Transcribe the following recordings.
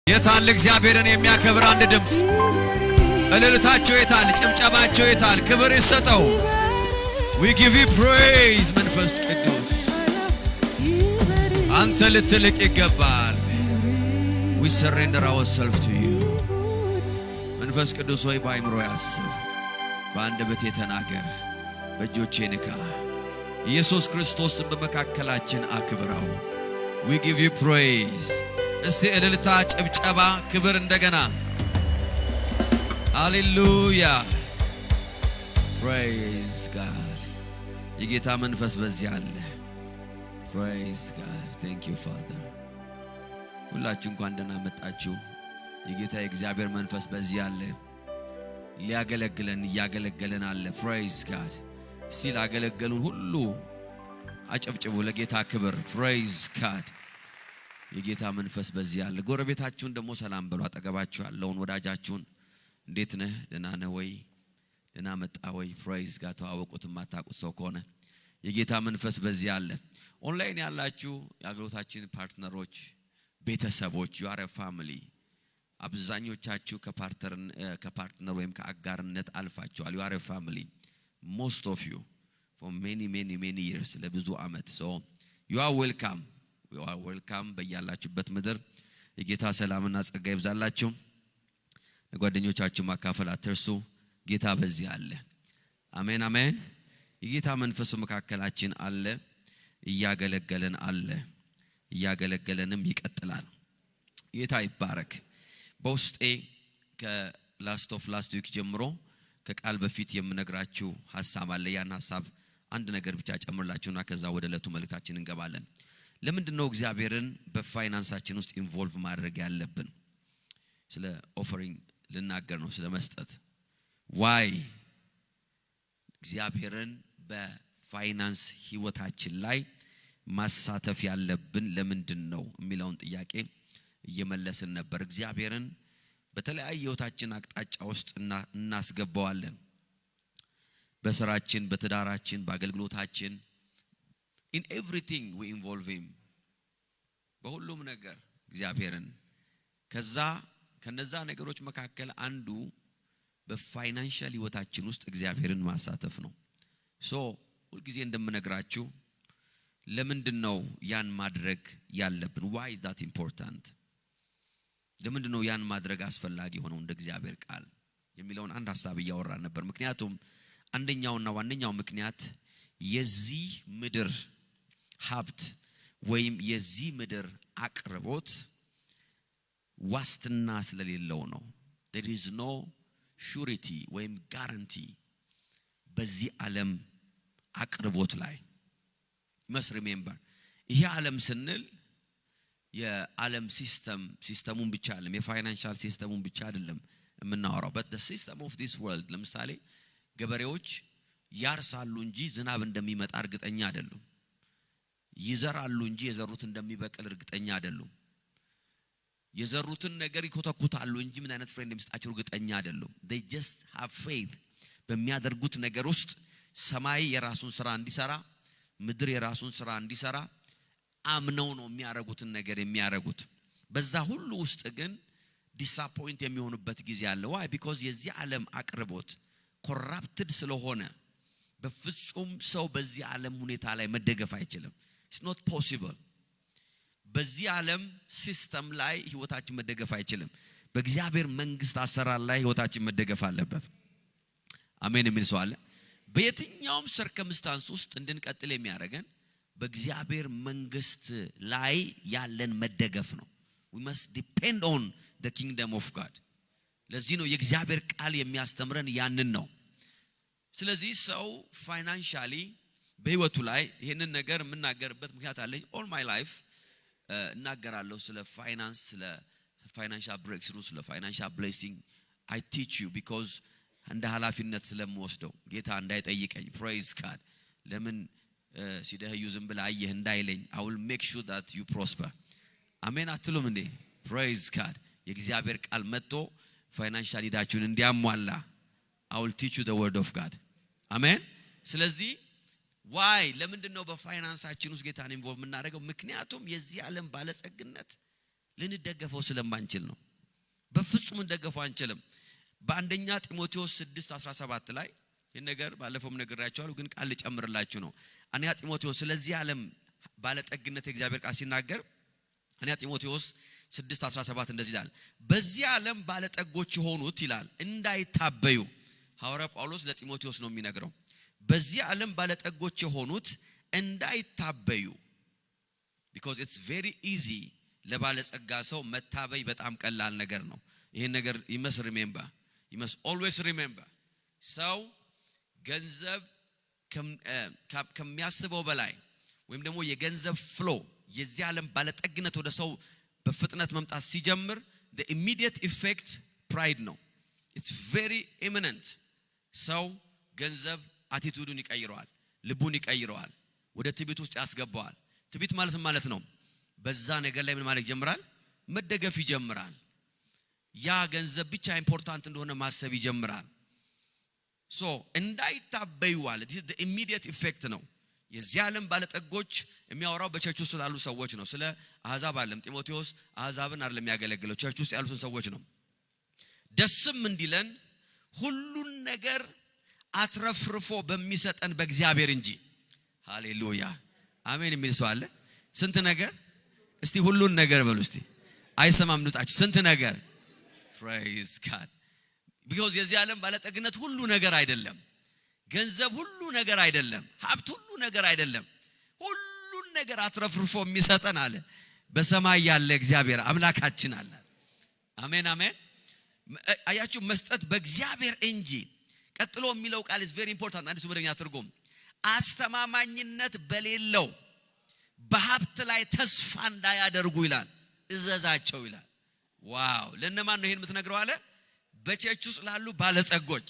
የታል እግዚአብሔርን የሚያከብር አንድ ድምጽ እልልታቸው የታል ጭብጨባቸው የታል ክብር ይሰጠው we give you praise መንፈስ ቅዱስ አንተ ልትልቅ ይገባል we surrender ourselves to you መንፈስ ቅዱስ ሆይ በአይምሮ ያስብ በአንደበቴ ተናገር በእጆቼ ንካ ኢየሱስ ክርስቶስን በመካከላችን አክብረው we give you praise እስቲ እልልታ ጭብጨባ ክብር እንደገና ሃሌሉያ praise God የጌታ መንፈስ በዚህ አለ praise God thank you Father ሁላችሁ እንኳን ደህና መጣችሁ የጌታ የእግዚአብሔር መንፈስ በዚህ አለ ሊያገለግለን ያገለግለን አለ praise God ሲል አገለገሉን ሁሉ አጨብጭቡ ለጌታ ክብር praise God የጌታ መንፈስ በዚህ አለ ጎረቤታችሁን ደሞ ሰላም በሉ አጠገባችሁ ያለውን ወዳጃችሁን እንዴት ነህ ደህና ነህ ወይ ደህና መጣ ወይ praise God ተዋወቁት ማታውቁት ሰው ከሆነ የጌታ መንፈስ በዚህ አለ ኦንላይን ያላችሁ የአገልግሎታችን ፓርትነሮች ቤተሰቦች you are a family አብዛኞቻችሁ ከፓርትነር ወይም ከአጋርነት አልፋችኋል you are a family most of you for many years ለብዙ አመት so you are welcome በያላችሁበት ምድር የጌታ ሰላምና ጸጋ ይብዛላችሁ ለጓደኞቻችሁ ማካፈል አትርሱ ጌታ በዚህ አለ አሜን አሜን የጌታ መንፈስ መካከላችን አለ እያገለገለንም ይቀጥላል ጌታ ይባረክ በውስጤ ላስት ዊክ ጀምሮ ከቃል በፊት የምነግራችሁ ሐሳብ አለ ያን ሐሳብ አንድ ነገር ብቻ ጨምርላችሁና ከዛ ወደ ዕለቱ መልእክታችን እንገባለን ለምንድነው እግዚአብሔርን በፋይናንሳችን ውስጥ ኢንቮልቭ ማድረግ ያለብን ስለ ኦፈሪንግ ልናገር ነው ስለ መስጠት why እግዚአብሔርን በፋይናንስ ህይወታችን ላይ ማሳተፍ ያለብን ለምንድነው የሚለውን ጥያቄ እየመለስን ነበር እግዚአብሔርን በተለያየ ህይወታችን አቅጣጫ ውስጥ እናስገባዋለን በስራችን በትዳራችን በአገልግሎታችን in everything we involve him በሁሉም ነገር እግዚአብሔርን ከነዛ ነገሮች መካከል አንዱ በፋይናንሻል ህይወታችን ውስጥ እግዚአብሔርን ማሳተፍ ነው so ሁሉ ጊዜ እንደምነግራችሁ ለምንድነው ያን ማድረግ ያለብን why is that important ለምንድነው ያን ማድረግ አስፈላጊ ሆነው እንደ እግዚአብሔር ቃል የሚለውን አንድ ሐሳብ ያወራን ነበር ምክንያቱም አንደኛውና ዋነኛው ምክንያት የዚህ ምድር ሀብት ወይም የዚህ ምድር አቅርቦት ዋስትና ስለሌለው ነው there is no surety ወይም guarantee በዚህ ዓለም አቅርቦት ላይ must remember ይሄ ዓለም ስንል የዓለም ሲስተሙን ብቻ አይደለም የፋይናንሻል ሲስተሙን ብቻ አይደለም የምናወራው but the system of this world ለምሳሌ ገበሬዎች ያርሳሉ እንጂ ዝናብ እንደሚመጣ እርግጠኛ አይደሉም ይዘራሉ እንጂ የዘሩት እንደሚበቅል እርግጠኛ አይደሉም የዘሩትን ነገር ይኮተኩታሉ እንጂ ምን አይነት ፍሬ እንደሚሰጣቸው እርግጠኛ አይደሉም they just have faith በሚያደርጉት ነገር ውስጥ ሰማይ የራሱን ስራ እንዲሰራ ምድር የራሱን ስራ እንዲሰራ አምነው ነው የሚያረጉትን ነገር የሚያረጉት በዛ ሁሉ ውስጥ ግን ዲስአፖይንት የሚሆኑበት ጊዜ አለ why because የዚህ ዓለም አቅርቦት corrupted ስለሆነ በፍጹም ሰው በዚህ ዓለም ሁኔታ ላይ መደገፍ አይችልም it's not possible በዚህ ዓለም ሲስተም ላይ ህይወታችን መደገፍ አይችልም በእግዚአብሔር መንግስት አሰራር ላይ ህይወታችን መደገፍ አለበት አሜን የሚል ሰው አለ በየትኛውም ሰርከምስታንስ ውስጥ እንድንቀጥል የሚያደርገን በእግዚአብሔር መንግስት ላይ ያለን መደገፍ ነው we must depend on the kingdom of God ለዚህ ነው የእግዚአብሔር ቃል የሚያስተምረን ያንን ነው ስለዚህ ሰው ፋይናንሻሊ በህይወቱ ላይ ይሄንን ነገር የምናገርበት ምክንያት አለኝ all my life እናገራለሁ ስለ ፋይናንስ ስለ ፋይናንሻል ብሬክስሩ ስለ ፋይናንሻል ብሌሲንግ I teach you because እንደ ኃላፊነት ስለምወስደው ጌታ እንዳይጠይቀኝ praise God ለምን ሲደህዩ ዝም ብለ አየህ እንዳይለኝ I will make sure that you prosper አሜን አትሉም እንዴ praise God የእግዚአብሔር ቃል መጥቶ ፋይናንሻል ኒዳችሁን እንዲያሟላ I will teach you the word of God አሜን ስለዚህ why ለምንድነው በፋይናንሳችን ውስጥ ጌታን ኢንቮልቭ የምናደርገው ምክንያቱም የዚህ ዓለም ባለጸግነት ልንደገፈው ስለማንችል ነው። በፍጹም እንደገፈው አንችልም። በአንደኛ ጢሞቴዎስ 6:17 ላይ ነገር ባለፈውም ነግሬያችኋለሁ ግን ቃል ልጨምርላችሁ ነው። አንደኛ ጢሞቴዎስ ስለዚህ ዓለም ባለጠግነት የእግዚአብሔር ቃል ሲናገር አንደኛ ጢሞቴዎስ 6:17 እንደዚህ ይላል። በዚህ ዓለም ባለጠጎች የሆኑት ይላል እንዳይታበዩ። ሐዋርያ ጳውሎስ ለጢሞቴዎስ ነው የሚነግረው። በዚህ ዓለም ባለጠጎች የሆኑት እንዳይታበዩ because it's very easy ለባለጸጋ ሰው መታበይ በጣም ቀላል ነገር ነው። ይሄን ነገር you must always remember ሰው ገንዘብ ከሚያስበው በላይ ወይም ደግሞ የገንዘብ ፍሎ የዚህ ዓለም ባለጠግነት ወደ ሰው በፍጥነት መምጣት ሲጀምር the immediate effect pride ነው. It's very imminent. ሰው ገንዘብ አቲቱዱን ይቀይረዋል፣ ልቡን ይቀይረዋል፣ ወደ ትዕቢት ውስጥ ያስገባዋል። ትዕቢት ማለት ነው በዛ ነገር ላይ ምን ማለት ይጀምራል? መደገፍ ይጀምራል። ያ ገንዘብ ብቻ ኢምፖርታንት እንደሆነ ማሰብ ይጀምራል። ሶ እንዳይታበዩ አለ። this is the immediate effect ነው። የዚህ ዓለም ባለጠጎች የሚያወራው በቸርች ውስጥ ያሉ ሰዎች ነው። ስለ አሕዛብ ዓለም ጢሞቴዎስ አሕዛብን አይደለም የሚያገለግለው ቸርች ውስጥ ያሉትን ሰዎች ነው። ደስም እንዲለን ሁሉን ነገር አትረፍርፎ በሚሰጠን በእግዚአብሔር እንጂ። ሃሌሉያ አሜን የሚል ሰው አለ? ስንት ነገር? እስቲ ሁሉን ነገር በሉ እስቲ። አይሰማም ድምጻችሁ? ስንት ነገር? praise God because የዚህ ዓለም ባለጠግነት ሁሉ ነገር አይደለም። ገንዘብ ሁሉ ነገር አይደለም። ሀብት ሁሉ ነገር አይደለም። ሁሉን ነገር አትረፍርፎ የሚሰጠን አለ በሰማይ ያለ እግዚአብሔር አምላካችን አለ። አሜን አሜን። አያችሁ መስጠት በእግዚአብሔር እንጂ። ቀጥሎ የሚለው ቃል is very important። አንዲስ ወደኛ ትርጉም አስተማማኝነት በሌለው በሀብት ላይ ተስፋ እንዳያደርጉ ይላል። እዘዛቸው ይላል። ዋው! ለነማን ነው ይሄን የምትነግረው አለ? በቸርች ውስጥ ላሉ ባለጸጎች።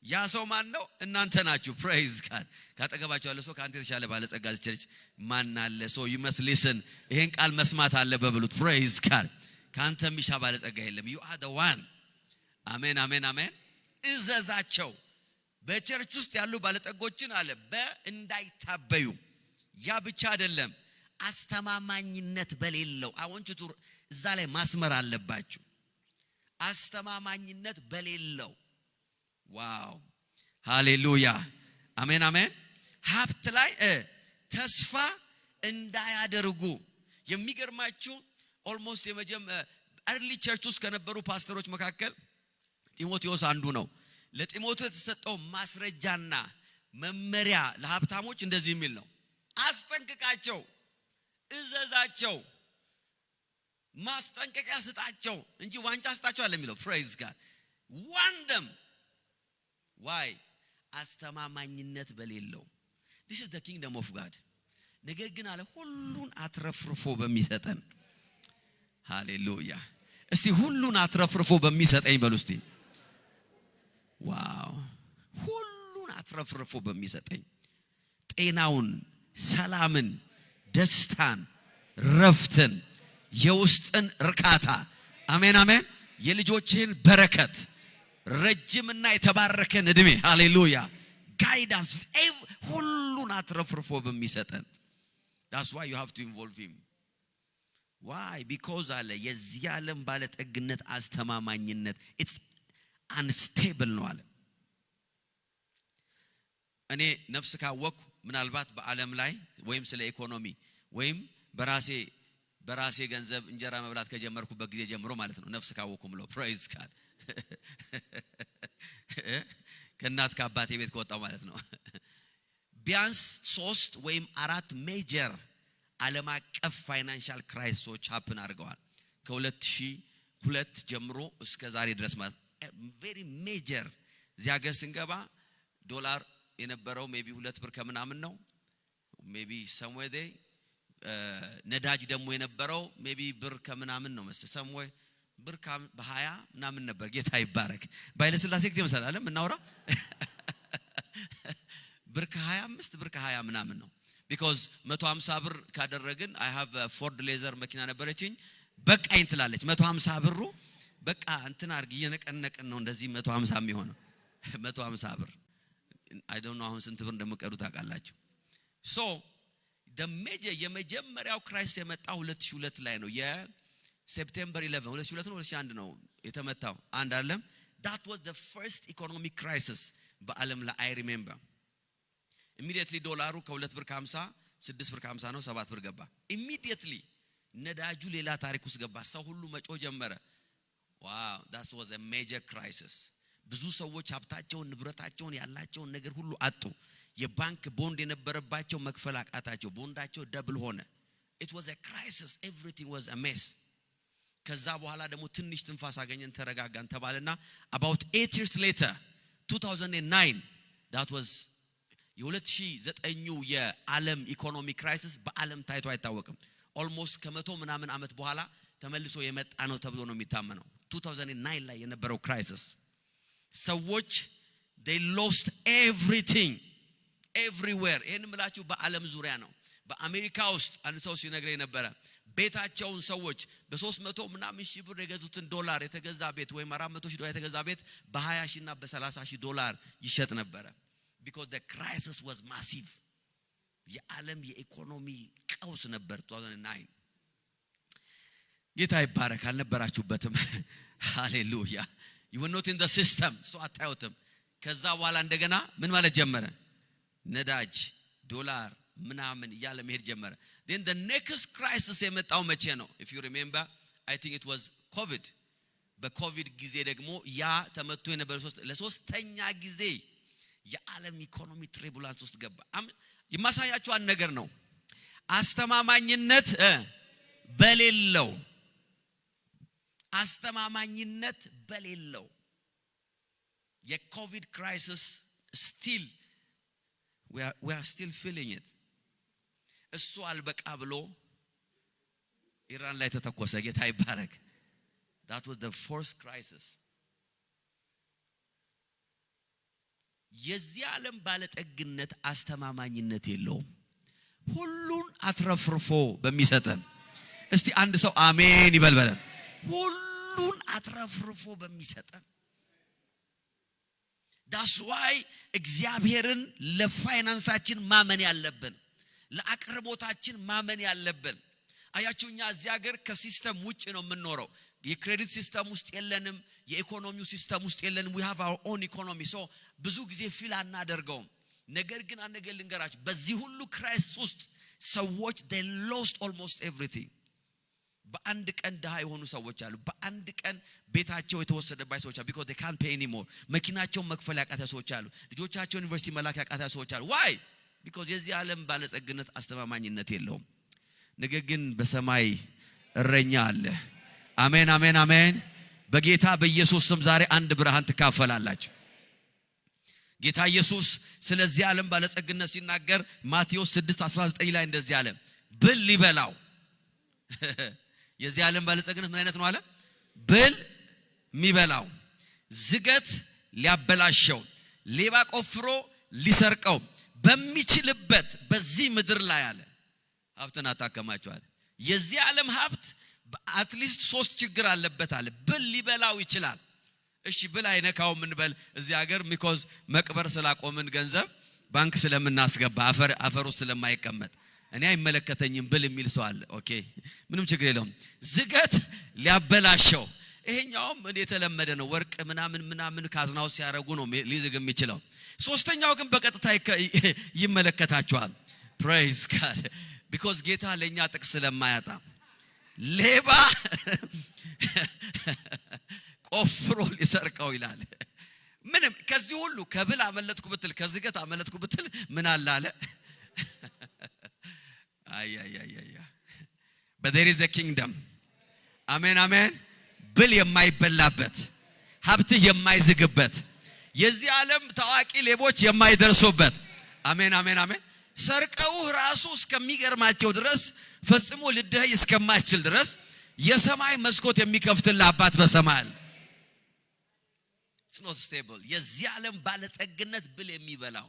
ያ ሰው ማን ነው? እናንተ ናችሁ። praise God። ካጠገባችሁ ያለ ሰው ካንተ የተሻለ ባለጸጋ ቸርች ማን አለ? so you must listen። ይሄን ቃል መስማት አለ በብሉት። praise God። ካንተ የሚሻ ባለጸጋ የለም። you are the one። አሜን አሜን አሜን። እዘዛቸው በቸርች ውስጥ ያሉ ባለጠጎችን አለ እንዳይታበዩ። ያ ብቻ አይደለም አስተማማኝነት በሌለው አወንቹቱ እዛ ላይ ማስመር አለባችሁ። አስተማማኝነት በሌለው ዋው ሃሌሉያ አሜን አሜን። ሀብት ላይ ተስፋ እንዳያደርጉ። የሚገርማችሁ ኦልሞስት early church ውስጥ ከነበሩ ፓስተሮች መካከል ጢሞቴዎስ አንዱ ነው። ለጢሞቴዎስ የተሰጠው ማስረጃና መመሪያ ለሀብታሞች እንደዚህ የሚል ነው። አስጠንቅቃቸው፣ እዘዛቸው፣ ማስጠንቀቂያ ስጣቸው እንጂ ዋንጫ ስጣቸው አለ የሚለው። praise God warn them why አስተማማኝነት በሌለው this is the kingdom of God። ነገር ግን አለ ሁሉን አትረፍርፎ በሚሰጠን። ሃሌሉያ እስቲ ሁሉን አትረፍርፎ በሚሰጠኝ በሉ እስቲ። ዋው ሁሉን አትረፍርፎ በሚሰጠኝ ጤናውን፣ ሰላምን፣ ደስታን፣ ረፍትን፣ የውስጥን እርካታ አሜን አሜን። የልጆችን በረከት፣ ረጅምና የተባረከን እድሜ ሃሌሉያ ጋይዳንስ ሁሉን አትረፍርፎ በሚሰጠን። that's why you have to involve him. why because አለ የዚህ ዓለም ባለጠግነት አስተማማኝነት it's unstable ነው አለ። እኔ ነፍስ ካወቅኩ ምናልባት በዓለም ላይ ወይም ስለ ኢኮኖሚ ወይም በራሴ ገንዘብ እንጀራ መብላት ከጀመርኩበት ጊዜ ጀምሮ ማለት ነው ነፍስ ካወቅኩም ነው praise God ከእናት ከአባቴ ቤት ከወጣው ማለት ነው። ቢያንስ 3 ወይም 4 ሜጀር ዓለም አቀፍ ፋይናንሻል ክራይሲሶች happen አድርገዋል ከ2002 ጀምሮ እስከ ዛሬ ድረስ ማለት very major። እዚያ ሀገር ስንገባ ዶላር የነበረው ሜቢ 2 ብር ከምናምን ነው ሜቢ somewhere there። ነዳጅ ደግሞ የነበረው ሜቢ ብር ከምናምን ነው መሰለኝ somewhere ብር በ20 ምናምን ነበር። ጌታ ይባረክ። ባይለ ስላሴ ጊዜ መሰለኝ አይደል እናውራ ብር ከ25 ብር ከ20 ምናምን ነው because 150 ብር ካደረግን I have a Ford Laser መኪና ነበረችኝ በቃኝ ትላለች። 150 ብሩ በቃ እንትን አርግ እየነቀነቀን ነው እንደዚህ 150 የሚሆነው 150 ብር I don't know አሁን ስንት ብር እንደምቀዱ ታውቃላችሁ። so the major የመጀመሪያው ክራይሲስ የመጣው 2002 ላይ ነው። ሴፕቴምበር 11 2002 ነው 2001 ነው የተመታው አንድ ዓለም that was the first economic crisis በዓለም ላይ I remember immediately ዶላሩ ከ2 ብር ከ50 6 ብር ከ50 ነው 7 ብር ገባ immediately ነዳጁ ሌላ ታሪክ ውስጥ ገባ ሰው ሁሉ መጮ ጀመረ wow that was a major crisis ብዙ ሰዎች ሀብታቸውን ንብረታቸውን ያላቸውን ነገር ሁሉ አጡ የባንክ ቦንድ የነበረባቸው መክፈል አቃታቸው ቦንዳቸው ደብል ሆነ it was a crisis everything was a mess ከዛ በኋላ ደግሞ ትንሽ ትንፋስ አገኘን ተረጋጋን ተባለና about 8 years later 2009 that was የ2009 የዓለም ኢኮኖሚ ክራይሲስ በዓለም ታይቶ አይታወቅም almost ከመቶ ምናምን አመት በኋላ ተመልሶ የመጣ ነው ተብሎ ነው የሚታመነው 2009 ላይ የነበረው ክራይሲስ ሰዎች they lost everything everywhere ይሄን ምላችሁ በዓለም ዙሪያ ነው በአሜሪካ ውስጥ አንድ ሰው ሲነግረኝ ነበር ቤታቸውን ሰዎች በ300 ምናምን ሺህ ብር የገዙትን ዶላር የተገዛ ቤት ወይ 400 ሺህ ዶላር የተገዛ ቤት በ20 ሺህ እና በ30 ሺህ ዶላር ይሸጥ ነበር because the crisis was massive የዓለም የኢኮኖሚ ቀውስ ነበር 2009 ጌታ ይባረክ አልነበራችሁበትም ሃሌሉያ you were not in the system so አታዩትም ከዛ በኋላ እንደገና ምን ማለት ጀመረ ነዳጅ ዶላር ምናምን ያለ መሄድ ጀመረ then the next crisis የመጣው መቼ ነው if you remember I think it was covid በኮቪድ ጊዜ ደግሞ ያ ተመቶ የነበረ ለሶስተኛ ጊዜ የዓለም ኢኮኖሚ ትሪቡላንስ ውስጥ ገባ የማሳያችሁ አንድ ነገር ነው አስተማማኝነት በሌለው የኮቪድ ክራይሲስ still we are still feeling it እሱ አልበቃ ብሎ ኢራን ላይ ተተኮሰ ጌታ ይባረክ that was the fourth crisis የዚህ ዓለም ባለጠግነት አስተማማኝነት የለውም ሁሉን አትረፍርፎ በሚሰጠን እስቲ አንድ ሰው አሜን ይበልበለን ሁሉን አትረፍርፎ በሚሰጠን that's why እግዚአብሔርን ለፋይናንሳችን ማመን ያለብን ለአቅርቦታችን ማመን ያለብን አያችሁኛ እዚህ ሀገር ከሲስተም ውጪ ነው የምንኖረው የክሬዲት ሲስተም ውስጥ የለንም የኢኮኖሚው ሲስተም ውስጥ የለንም we have our own economy so ብዙ ጊዜ ፊል አናደርገውም ነገር ግን አንገል ልንገራችሁ በዚህ ሁሉ ክራይሲስ ውስጥ ሰዎች they lost almost everything በአንድ ቀን ደሃ የሆኑ ሰዎች አሉ በአንድ ቀን ቤታቸው የተወሰደባቸው ሰዎች አሉ because they can't pay anymore መኪናቸው መክፈል ያቃተ ሰዎች አሉ ልጆቻቸው ዩኒቨርሲቲ መላክ ያቃተ ሰዎች አሉ why because የዚህ ዓለም ባለጸግነት አስተማማኝነት የለውም ነገር ግን በሰማይ እረኛ አለ አሜን አሜን አሜን በጌታ በኢየሱስ ስም ዛሬ አንድ ብርሃን ትካፈላላችሁ ጌታ ኢየሱስ ስለዚህ ዓለም ባለጸግነት ሲናገር ማቴዎስ 6:19 ላይ እንደዚህ አለ ብል ሊበላው የዚህ ዓለም ባለጸግነት ምን አይነት ነው አለ ብል ሚበላው ዝገት ሊያበላሸው ሌባ ቆፍሮ ሊሰርቀው በሚችልበት በዚህ ምድር ላይ አለ ሀብትን አታከማቸዋል የዚህ ዓለም ሀብት አትሊስት 3 ችግር አለበት አለ ብል ሊበላው ይችላል እሺ ብል አይነካው ምን በል እዚህ ሀገር because መቅበር ስላቆምን ገንዘብ ባንክ ስለምናስገባ አፈር ውስጥ ስለማይቀመጥ እኔ አይመለከተኝም ብል የሚል ሰው አለ ኦኬ ምንም ችግር የለውም ዝገት ሊያበላሸው ይሄኛውም የተለመደ ነው ወርቅ ምናምን ካዝናው ሲያረጉ ነው ሊዝግ የሚችለው ሶስተኛው ግን በቀጥታ ይመለከታቸዋል praise god because ጌታ ለኛ ጥቅስ ስለማያጣ ሌባ ቆፍሮ ሊሰርቀው ይላል ምንም ከዚህ ሁሉ ከብል አመለጥኩ ብትል ከዝገት አመለጥኩ ብትል ምን አለ አይ but there is a kingdom amen amen ብል የማይበላበት ሀብት የማይዝግበት የዚህ ዓለም ታዋቂ ሌቦች የማይደርሱበት አሜን አሜን አሜን ሰርቀው ራሱ እስከሚገርማቸው ድረስ ፈጽሞ ልደህ እስከማይችል ድረስ የሰማይ መስኮት የሚከፍትልህ አባት በሰማይ it's not stable የዚህ ዓለም ባለጸግነት ብል የሚበላው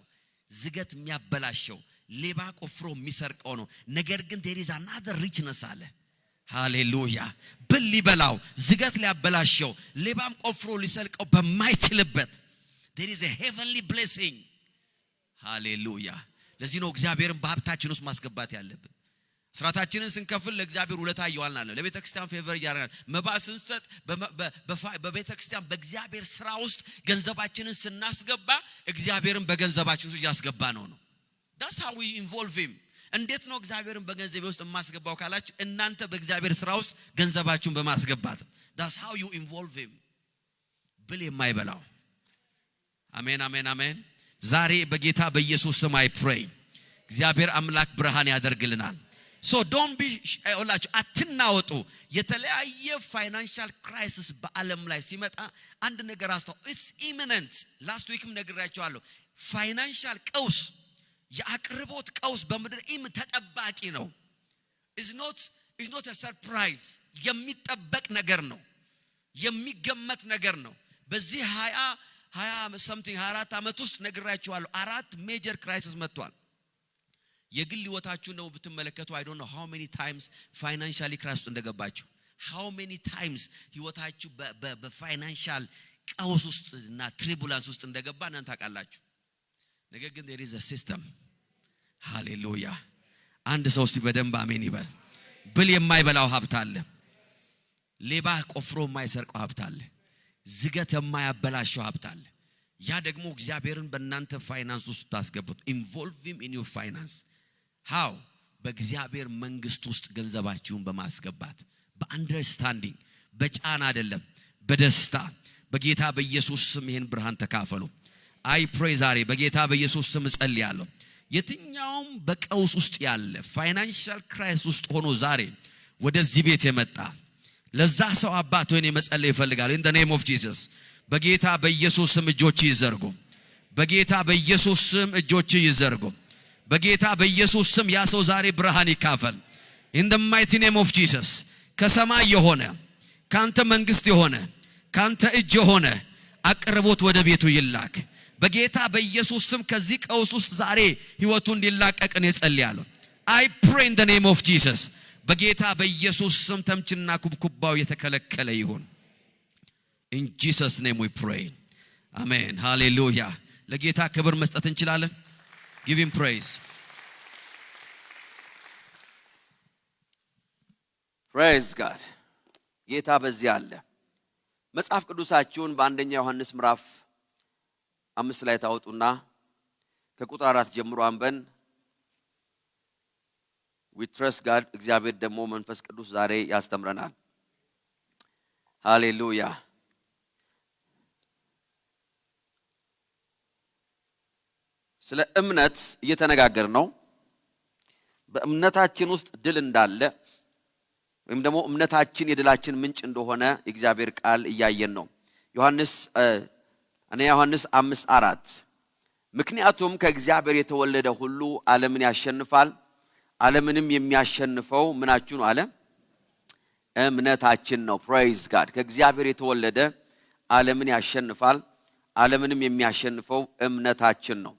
ዝገት የሚያበላሸው ሌባ ቆፍሮ የሚሰርቀው ነው ነገር ግን there is another richness አለ ሃሌሉያ ብል ሊበላው ዝገት ሊያበላሸው ሌባም ቆፍሮ ሊሰርቀው በማይችልበት there is a heavenly blessing ሃሌሉያ ለዚህ ነው እግዚአብሔርን በሀብታችን ውስጥ ማስገባት ያለብን ስራታችንን ስንከፍል ለእግዚአብሔር ውለታ ይዋልናል ለቤተክርስቲያን ፌቨር ያደርጋል መባ ስንሰጥ በቤተክርስቲያን በእግዚአብሔር ስራ ውስጥ ገንዘባችንን ስናስገባ እግዚአብሔርን በገንዘባችን ውስጥ ያስገባ ነው that's how we involve him እንዴት ነው እግዚአብሔርን በገንዘቤ ውስጥ ማስገባው ካላችሁ እናንተ በእግዚአብሔር ስራ ውስጥ ገንዘባችሁን በማስገባት that's how you involve him ብል የማይበላው አሜን አሜን አሜን ዛሬ በጌታ በኢየሱስ ስም I pray እግዚአብሔር አምላክ ብርሃን ያደርግልናል so don't be olachu አትናወጡ የተለያየ ፋይናንሻል ክራይሲስ በአለም ላይ ሲመጣ አንድ ነገር አስተው it's imminent last weekም ነግራችኋለሁ ፋይናንሻል ቀውስ የአቅርቦት ቀውስ በመድር ተጠባቂ ነው is not a surprise የሚጠበቅ ነገር ነው የሚገመት ነገር ነው በዚህ 20 something 24 አመት ውስጥ ነግራችኋለሁ አራት ሜጀር ክራይሲስ መጥቷል የግል ህይወታችሁ ነው ብትመለከቱ I don't know how many times financially crisis እንደገባችሁ how many times ህይወታችሁ በፋይናንሻል ቀውስ ውስጥና ትሪቡላንስ ውስጥ እንደገባ እናንተ ታውቃላችሁ ነገር ግን there is a system hallelujah አንድ ሰው እስቲ በደንብ አሜን ይበል ብል የማይበላው ሀብት አለ ሌባ ቆፍሮ የማይሰርቀው ሀብት አለ ዝገት የማያበላሽው ሀብት አለ ያ ደግሞ እግዚአብሔርን በእናንተ ፋይናንስ ውስጥ ታስገቡት involve him in your finance how በእግዚአብሔር መንግስት ውስጥ ገንዘባችሁን በማስገባት በአንደርስታንዲንግ በጫና አይደለም በደስታ በጌታ በኢየሱስ ስም ይሄን ብርሃን ተካፈሉ I pray ዛሬ በጌታ በኢየሱስ ስም ጸልያለሁ የትኛውም በቀውስ ውስጥ ያለ ፋይናንሻል ክራይሲስ ውስጥ ሆኖ ዛሬ ወደዚህ ቤት የመጣ ለዛ ሰው አባት ሆኔ መጸለይ ይፈልጋል in the name of Jesus በጌታ በኢየሱስ ስም እጆች ይዘርጉ በጌታ በኢየሱስ ስም እጆች ይዘርጉ በጌታ በኢየሱስ ስም ያ ሰው ዛሬ ብርሃን ይካፈል in the mighty name of Jesus ከሰማይ የሆነ ካንተ መንግስት የሆነ ካንተ እጅ የሆነ አቅርቦት ወደ ቤቱ ይላክ በጌታ በኢየሱስ ስም ከዚህ ቀውስ ውስጥ ዛሬ ህይወቱ እንዲላቀቅ ነው ጸልያለሁ I pray in the name of Jesus በጌታ በኢየሱስ ስም ተምችና ኩብኩባው የተከለከለ ይሁን in Jesus name we pray amen hallelujah ለጌታ ክብር መስጠት እንችላለን give him praise praise God ጌታ በዚህ አለ መጽሐፍ ቅዱሳችሁን በአንደኛ ዮሐንስ ምዕራፍ 5 ላይ ታወጡና ከቁጥር 4 ጀምሮ አንበን we trust God እግዚአብሔር ደግሞ መንፈስ ቅዱስ ዛሬ ያስተምረናል ሃሌሉያ ስለ እምነት እየተነጋገር ነው በእምነታችን ውስጥ ድል እንዳለ ወይም ደግሞ እምነታችን የድላችን ምንጭ እንደሆነ እግዚአብሔር ቃል እያየን ነው ዮሐንስ 5:4 ምክንያቱም ከእግዚአብሔር የተወለደ ሁሉ ዓለምን ያሸንፋል ዓለምንም የሚያሸንፈው ምናችሁ ነው አለ እምነታችን ነው praise God ከእግዚአብሔር የተወለደ ዓለምን ያሸንፋል ዓለምንም የሚያሸንፈው እምነታችን ነው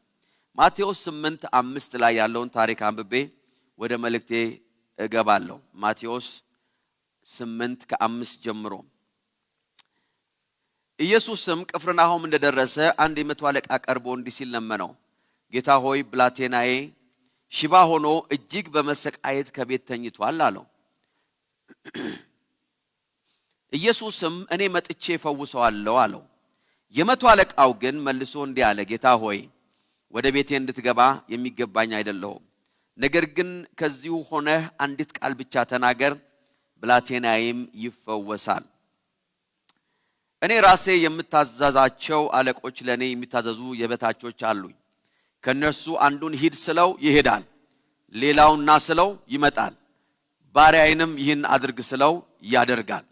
ማቴዎስ 8:5 ላይ ያለውን ታሪክ አንብቤ ወደ መልእክቴ እገባለሁ ማቴዎስ 8:5 ጀምሮ ኢየሱስም ቅፍርናሆም እንደደረሰ አንድ የመቶ አለቃ ቀርቦ እንዲህ ሲል ለመነው ጌታ ሆይ ብላቴናዬ ሽባ ሆኖ እጅግ በመሰቃየት ከቤት ተኝቷል አለው ኢየሱስም እኔ መጥቼ ፈውሰዋለሁ አለው የመቶ አለቃው ግን መልሶ እንዲህ አለ ጌታ ሆይ ወደ ቤቴ እንድትገባ የሚገባኝ አይደለሁም ነገር ግን ከዚሁ ሆነ አንዲት ቃል ብቻ ተናገር ብላቴናዬም ይፈወሳል እኔ ራሴ የምታዛዛቸው አለቆች ለኔ የሚታዘዙ የበታቾች አሉኝ ከነሱ አንዱን ሂድ ስለው ይሄዳል ሌላውና ስለው ይመጣል ባሪያዬንም ይህን አድርግ ስለው ያደርጋል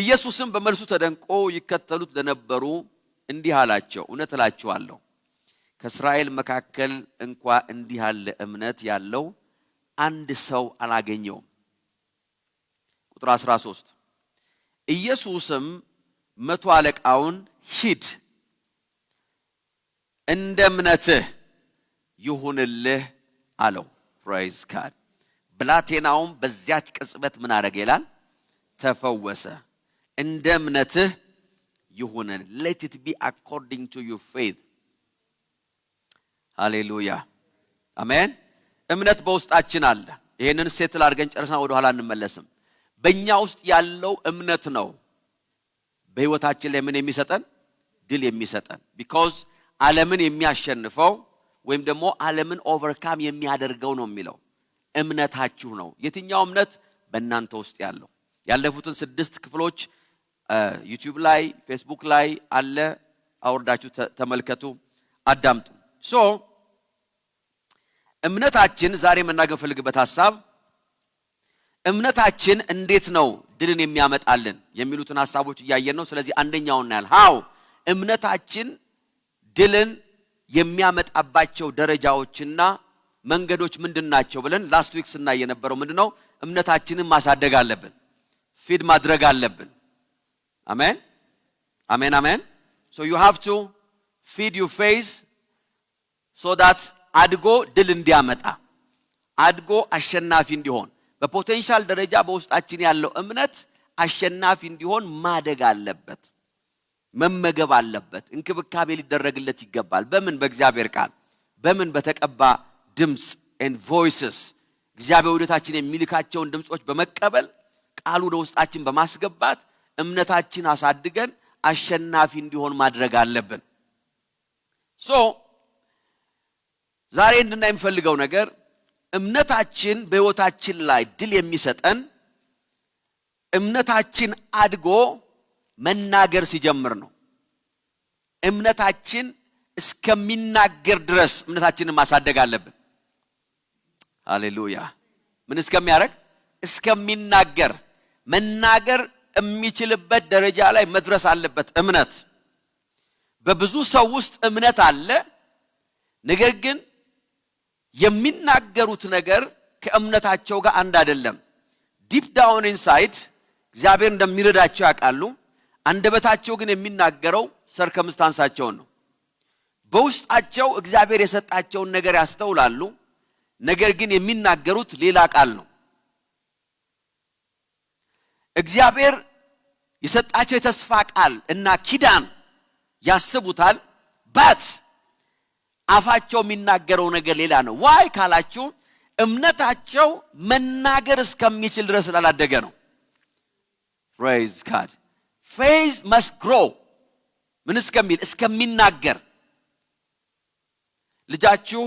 ኢየሱስም በመልሱ ተደንቆ ይከተሉት ለነበሩ እንዲህ አላቸው እውነት እላችኋለሁ ከእስራኤል መካከል እንኳን እንዲህ ያለ እምነት ያለው አንድ ሰው አላገኘውም ቁጥር 13 ኢየሱስም መቶ አለቃውን ሂድ እንደ እምነትህ ይሁንልህ አለው praise God ብላቴናውም በዚያች ቅጽበት ምን አደረገ ይላል ተፈወሰ እንደ እምነትህ ይሁን let it be according to your faith hallelujah amen እምነት በውስጣችን አለ። ይሄንን ሴትል አድርገን ጨርሰን ወደ ኋላ እንመለስም። በእኛ ውስጥ ያለው እምነት ነው በህይወታችን ላይ ምን የሚሰጠን? ድል የሚሰጠን። because ዓለምን የሚያሸንፈው ወይም ደግሞ ዓለምን ኦቨርካም የሚያደርገው ነው የሚለው እምነታችሁ ነው። የትኛው እምነት? በእናንተ ውስጥ ያለው። ያለፉትን 6 ክፍሎች ዩቲዩብ ላይ ፌስቡክ ላይ አለ፣ አውርዳችሁ ተመልከቱ፣ አዳምጡ። ሶ እምነታችን ዛሬ መናገር ፈልግበት ሐሳብ እምነታችን እንዴት ነው ድልን የሚያመጣልን የሚሉትን ሐሳቦች እያየን ነው። ስለዚህ አንደኛውን ያህል how እምነታችን ድልን የሚያመጣባቸው ደረጃዎችና መንገዶች ምንድናቸው ብለን ላስት ዊክ ስናይ የነበረው ምንድነው? እምነታችንን ማሳደግ አለብን፣ ፊድ ማድረግ አለብን። አሜን አሜን አሜን። so you have to feed your faith so that አድጎ ድል እንዲያመጣ አድጎ አሸናፊ እንዲሆን በፖቴንሻል ደረጃ በውስጣችን ያለው እምነት አሸናፊ እንዲሆን ማደግ አለበት፣ መመገብ አለበት፣ እንክብካቤ ሊደረግለት ይገባል። በምን? በእግዚአብሔር ቃል። በምን? በተቀባ ድምጽ and voices። እግዚአብሔር ወደታችን የሚልካቸውን ድምጾች በመቀበል ቃሉ ወደ ውስጣችን በማስገባት እምነታችን አሳድገን አሸናፊ እንዲሆን ማድረግ አለብን። ሶ ዛሬ እንድናይ የምፈልገው ነገር እምነታችን በህይወታችን ላይ ድል የሚሰጠን እምነታችን አድጎ መናገር ሲጀምር ነው። እምነታችን እስከሚናገር ድረስ እምነታችንን ማሳደግ አለብን። ሃሌሉያ። ምን እስከሚያደርግ? እስከሚናገር። መናገር የሚችልበት ደረጃ ላይ መድረስ አለበት እምነት። በብዙ ሰው ውስጥ እምነት አለ፣ ነገር ግን የሚናገሩት ነገር ከእምነታቸው ጋር አንድ አይደለም። ዲፕ ዳውን ኢንሳይድ እግዚአብሔር እንደሚረዳቸው ያውቃሉ። አንደበታቸው ግን የሚናገረው ሰርከምስታንሳቸውን ነው። በውስጣቸው እግዚአብሔር የሰጣቸውን ነገር ያስተውላሉ፣ ነገር ግን የሚናገሩት ሌላ ቃል ነው። እግዚአብሔር የሰጣቸው የተስፋ ቃል እና ኪዳን ያስቡታል፣ ባት አፋቸው የሚናገረው ነገር ሌላ ነው። ዋይ ካላችሁ እምነታቸው መናገር እስከሚችል ድረስ ስላላደገ ነው። praise God. faith must grow ምን እስከሚል? እስከሚናገር። ልጃችሁ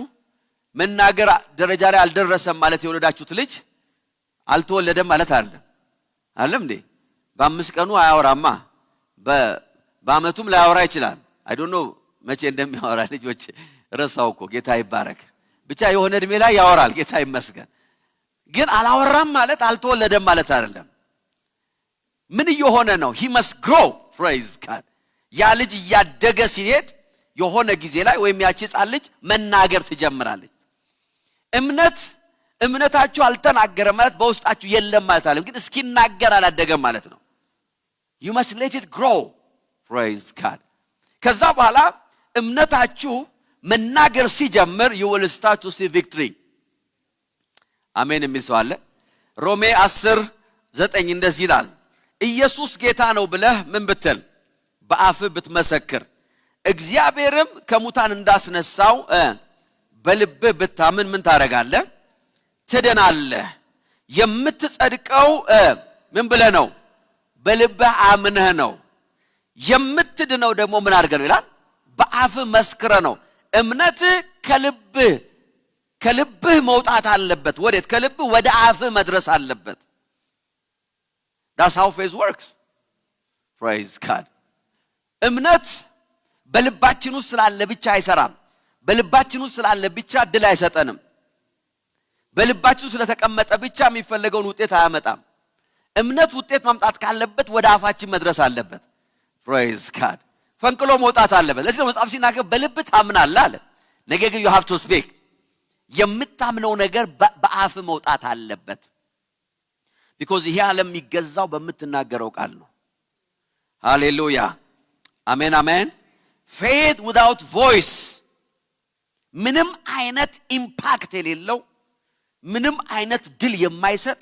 መናገር ደረጃ ላይ አልደረሰም ማለት የወለዳችሁት ልጅ አልተወለደም ማለት አይደለም እንዴ? በ5 ቀኑ አያወራማ፣ በአመቱም ላያወራ ይችላል። I don't know መቼ እንደሚያወራ ልጆች ረሳው እኮ፣ ጌታ ይባረክ። ብቻ የሆነ እድሜ ላይ ያወራል፣ ጌታ ይመስገን። ግን አላወራም ማለት አልተወለደም ማለት አይደለም። ምን እየሆነ ነው? he must grow. praise God. ያ ልጅ ያደገ ሲሄድ የሆነ ጊዜ ላይ ወይም ያቺ ሕፃን ልጅ መናገር ትጀምራለች። እምነታችሁ አልተናገረ ማለት በውስጣችሁ የለም ማለት አይደለም፣ ግን እስኪናገር አላደገም ማለት ነው። you must let it grow. praise God. ከዛ በኋላ እምነታችሁ መናገር ሲጀምር you will start to see victory. አሜን የሚል ሰው አለ? ሮሜ 10:9 እንደዚህ ይላል፣ ኢየሱስ ጌታ ነው ብለህ ምን ብትል? በአፍ ብትመሰክር፣ እግዚአብሔርም ከሙታን እንዳስነሳው በልብህ ብታምን ምን ታረጋለህ? ትድናለህ። የምትጸድቀው ምን ብለህ ነው? በልብህ አምነህ ነው። የምትድነው ደግሞ ምን አድርገህ ነው ይላል? በአፍ መስክረህ ነው። እምነት ከልብህ መውጣት አለበት። ወዴት? ከልብህ ወደ አፍህ መድረስ አለበት። that's how faith works. praise God. እምነት በልባችን ውስጥ ስላለ ብቻ አይሰራም። በልባችን ውስጥ ስላለ ብቻ ድል አይሰጠንም። በልባችን ስለተቀመጠ ብቻ የሚፈልገውን ውጤት አያመጣም። እምነት ውጤት ማምጣት ካለበት ወደ አፋችን መድረስ አለበት። praise God. ፈንቅሎ መውጣት አለበት። ለዚህ ነው መጽሐፍ ሲናገር በልብ ታምናለህ አለ፣ ነገር ግን you have to speak። የምታምነው ነገር በአፍ መውጣት አለበት። because ይሄ ዓለም የሚገዛው በምትናገረው ቃል ነው። ሃሌሉያ አሜን አሜን። faith without voice ምንም አይነት ኢምፓክት የሌለው፣ ምንም አይነት ድል የማይሰጥ፣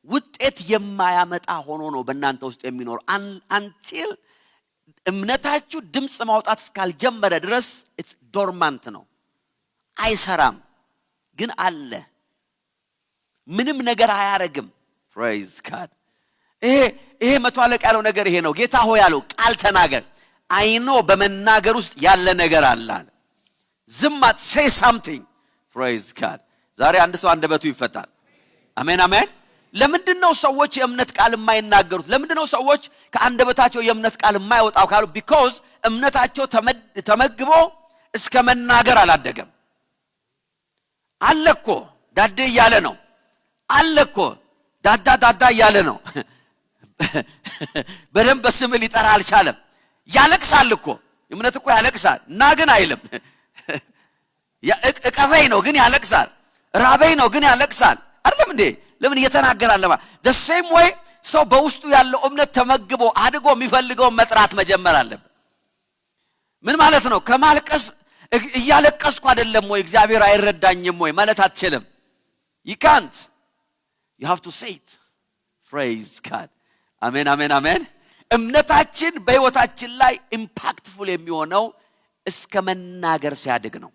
ውጤት የማያመጣ ሆኖ ነው በእናንተ ውስጥ የሚኖር until እምነታችሁ ድምጽ ማውጣት እስካልጀመረ ድረስ it's dormant ነው፣ አይሰራም። ግን አለ ምንም ነገር አያረግም praise God ይሄ መቶ አለቃ ያለው ነገር ይሄ ነው ጌታ ሆይ ያለው ቃል ተናገር አይኖ በመናገር ውስጥ ያለ ነገር አለ ዝማት say something praise God ዛሬ አንድ ሰው አንደበቱ ይፈታል አሜን አሜን ለምንድነው ሰዎች የእምነት ቃል የማይናገሩት ለምንድነው ሰዎች ከአንደበታቸው የእምነት ቃል የማይወጣው ካሉ because እምነታቸው ተመግቦ እስከ መናገር አላደገም አለኮ ዳዴ ያለ ነው አለኮ ዳዳ ያለ ነው በደም በስም ሊጠራ አልቻለም ያለቅሳል እኮ እምነት እኮ ያለቅሳል እና ግን አይልም እቀበይ ነው ግን ያለቅሳል ራበይ ነው ግን ያለቅሳል አይደለም እንዴ ለምን እየተናገራለ the same way ሰው በውስጡ ያለው እምነት ተመግቦ አድጎ የሚፈልገው መጥራት መጀመር አለበት ምን ማለት ነው ከማልቀስ እያለቀስኩ አይደለም ወይ እግዚአብሔር አይረዳኝም ወይ ማለት አትችልም you can't you have to say it praise God አሜን አሜን አሜን እምነታችን በህይወታችን ላይ ኢምፓክትፉል የሚሆነው እስከ መናገር ሲያድግ ነው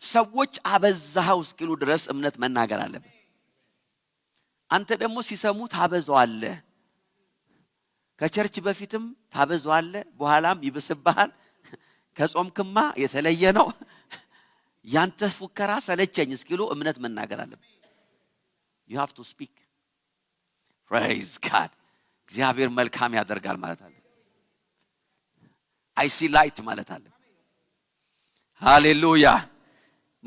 ሰዎች አበዛው እስኪሉ ድረስ እምነት መናገር አለበት አንተ ደግሞ ሲሰሙት ታበዛዋለ ከቸርች በፊትም ታበዛዋለ በኋላም ይብስብሃል ከጾምክማ የተለየ ነው ያንተ ፉከራ ሰለቸኝ እስኪሉ እምነት መናገር አለበት you have to speak praise God እግዚአብሔር መልካም ያደርጋል ማለት አለ I see light ማለት አለ ሃሌሉያ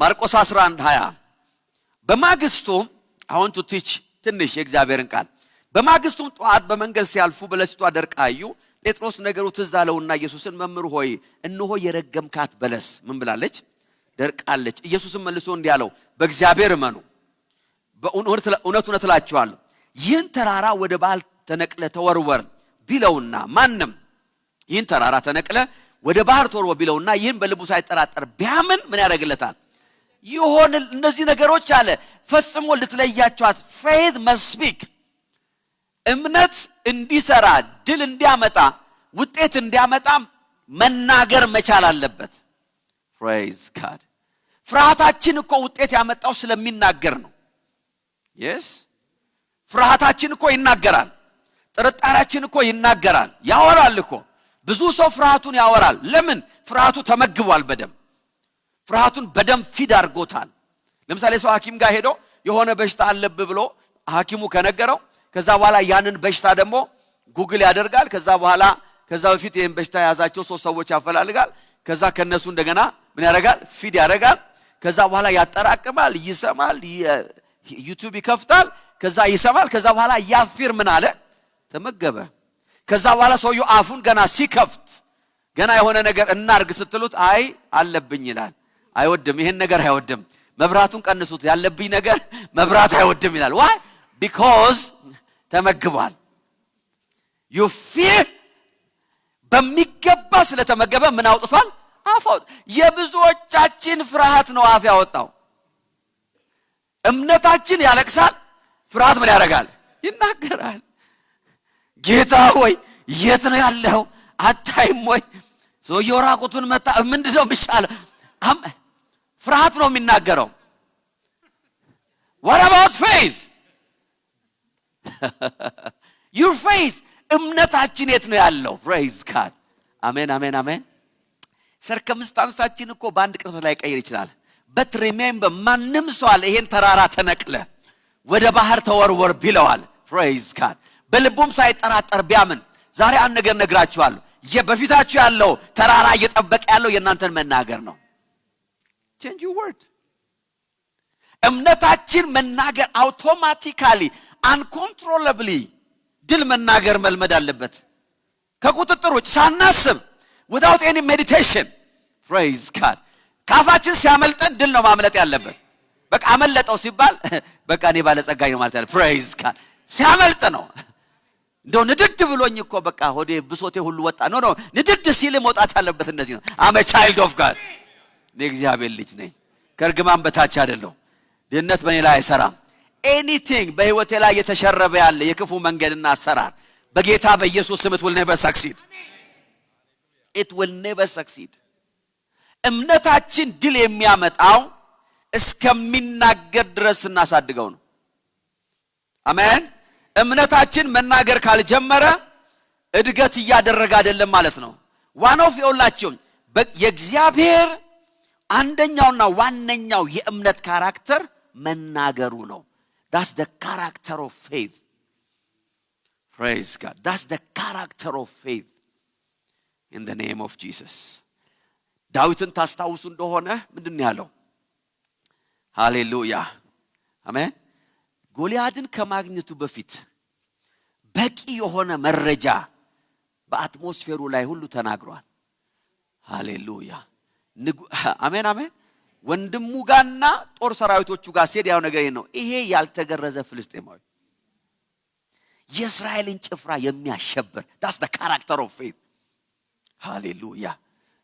ማርቆስ 11:20 በማግስቱም I want to teach ትንሽ የእግዚአብሔርን ቃል በማግስቱም ጧት በመንገድ ሲያልፉ በለሲቷ ደርቃዩ ጴጥሮስ ነገሩ ትዝ አለውና ኢየሱስን መምህር ሆይ እነሆ የረገምካት በለስ ምን ብላለች ደርቃለች ኢየሱስም መልሶ እንዲህ አለው በእግዚአብሔር እመኑ በእውነት እላችኋለሁ ይህን ተራራ ወደ ባህር ተነቅለ ተወርወር ቢለውና ማንም ይህን ተራራ ተነቅለ ወደ ባህር ተወርወር ቢለውና ይህን በልቡ ሳይጠራጠር ቢያምን ምን ያደርግለታል ይሆን እነዚህ ነገሮች አለ ፈጽሞ ልትለያቸዋት faith must speak እምነት እንዲሰራ ድል እንዲያመጣ ውጤት እንዲያመጣ መናገር መቻል አለበት praise God ፍርሃታችን እኮ ውጤት ያመጣው ስለሚናገር ነው yes ፍርሃታችን እኮ ይናገራል ጥርጣሬያችን እኮ ይናገራል ያወራል እኮ ብዙ ሰው ፍርሃቱን ያወራል ለምን ፍርሃቱ ተመግቧል ፍርሃቱን በደም ፊድ አድርጎታል ለምሳሌ ሰው ሐኪም ጋር ሄዶ የሆነ በሽታ አለብ ብሎ ሐኪሙ ከነገረው ከዛ በኋላ ያንን በሽታ ደግሞ ጉግል ያደርጋል ከዛ በፊት ይሄን በሽታ ያዛቸው ሶስት ሰዎች ያፈላልጋል ከዛ ከነሱ እንደገና ምን ያደርጋል ፊድ ያደርጋል ከዛ በኋላ ያጠራቅማል ይሰማል ዩቲዩብ ይከፍታል ከዛ ይሰማል ከዛ በኋላ ያፊር ምን አለ ተመገበ ከዛ በኋላ ሰውዩ አፉን ገና ሲከፍት ገና የሆነ ነገር እናርግ ስትሉት አይ አለብኝ ይላል አይወድም ይሄን ነገር አይወድም መብራቱን ቀንሱት ያለብኝ ነገር መብራት አይወድም ይላል why because ተመግቧል you fear በሚገባ ስለተመገበ ምን አውጥቷል አፋው የብዙዎቻችን ፍርሃት ነው አፍ ያወጣው እምነታችን ያለቅሳል ፍርሃት ምን ያደርጋል ይናገራል ጌታ ሆይ የት ነው ያለው አታይም ወይ ሰውየው ራቁቱን መጣ ምንድነው ምሻለው ፍርሃት ነው የሚናገረው what about faith your faith እምነታችን የት ነው ያለው praise God አሜን አሜን አሜን circumstanceአችን እኮ በአንድ ቅጽበት ላይ ቀይር ይችላል but remember ማንም ሰው አለ ይሄን ተራራ ተነቅለ ወደ ባህር ተወርወር ቢለዋል praise God በልቡም ሳይጠራጠር ቢያምን ዛሬ አንድ ነገር ነግራችኋለሁ በፊታችሁ ያለው ተራራ እየጠበቀ ያለው የእናንተን መናገር ነው change your word እምነታችን መናገር automatically uncontrollably ድል መናገር መልመድ አለበት ከቁጥጥር ውጭ ሳናስብ without any meditation praise God ካፋችን ሲያመልጠን ድል ነው ማምለጥ ያለበት በቃ አመለጠው ሲባል በቃ እኔ ባለጸጋይ ነው ማለት ያለ praise God ሲያመልጥ ነው እንደው ንድድ ብሎኝ እኮ በቃ ሆዴ ብሶቴ ሁሉ ወጣ ኖ ንድድ ሲል መውጣት ያለበት እንደዚህ ነው I'm a child of God ለእግዚአብሔር ልጅ ነኝ ከርግማን በታች አይደለም ድነት በእኔ ላይ አይሰራም anything በህይወቴ ላይ የተሸረበ ያለ የክፉ መንገድና አሰራር በጌታ በኢየሱስ ስም will never succeed it will never succeed እምነታችን ድል የሚያመጣው እስከሚናገር ድረስ እናሳድገው ነው አሜን። እምነታችን መናገር ካልጀመረ እድገት እያደረገ አይደለም ማለት ነው። ዋን ኦፍ የሁላችሁም የእግዚአብሔር አንደኛውና ዋነኛው የእምነት ካራክተር መናገሩ ነው። that's the character of faith. Praise God. That's the character of faith in the name of Jesus. ዳዊትን ታስታውሱ እንደሆነ ምንድነው ያለው? ሃሌሉያ አሜን። ጎልያድን ከማግኘቱ በፊት በቂ የሆነ መረጃ በአትሞስፌሩ ላይ ሁሉ ተናግሯል። ሃሌሉያ አሜን አሜን። ወንድሙ ጋርና ጦር ሰራዊቶቹ ጋር ሲሄድ ያው ነገር ነው። ይሄ ያልተገረዘ ፍልስጤማዊ የእስራኤልን ጭፍራ የሚያሸብር that's the character of faith. ሃሌሉያ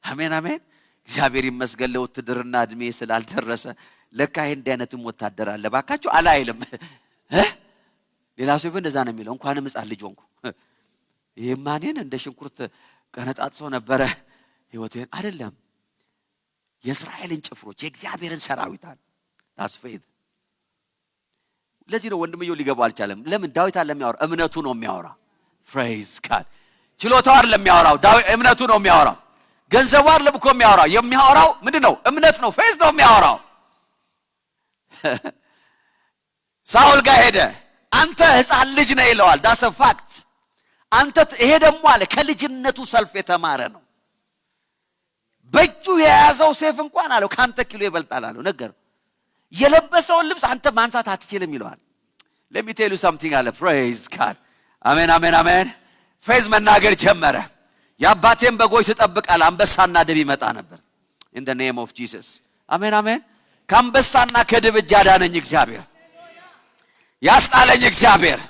አሜን አሜን። እግዚአብሔር ይመስገን ለውትድርና እድሜ ስላልደረሰ ለካ እንደ አይነቱም ወታደር አለ ባካችሁ አላይልም። ሌላ ሰው እንደዛ ነው የሚለው እንኳንም ሕፃን ልጅ ሆንኩ ይሄማኔን እንደ ሽንኩርት ቀነጣጥሶ ነበረ ህይወቴን አይደለም። የእስራኤልን ጭፍሮች የእግዚአብሔርን ሰራዊታን that's faith. ለዚህ ነው ወንድምየው ሊገባው አልቻለም። ለምን? ዳዊት አለ የሚያወራው እምነቱ ነው የሚያወራው። praise God. ችሎታው አይደለም የሚያወራው ዳዊት እምነቱ ነው የሚያወራው። ገንዘቡ አይደለም እኮ የሚያወራው ምንድነው? እምነት ነው faith ነው የሚያወራው። ሳኦል ጋር ሄደ አንተ ሕፃን ልጅ ነህ ይለዋል። that's a fact. አንተ ይሄ ደግሞ አለ ከልጅነቱ ሰልፍ የተማረ ነው። በእጁ የያዘው ሰይፍ እንኳን አለው ካንተ ኪሎ ይበልጣል አለው ነገር የለበሰውን ልብስ አንተ ማንሳት አትችልም ይለዋል። let me tell you something አለ praise God. አሜን አሜን አሜን። faith መናገር ጀመረ። የአባቴን በጎች ተጠብቃል አንበሳና ድብ ይመጣ ነበር in the name of Jesus. አሜን አሜን። ከአንበሳና ከድብ እጅ ያዳነኝ እግዚአብሔር ያስጣለኝ እግዚአብሔር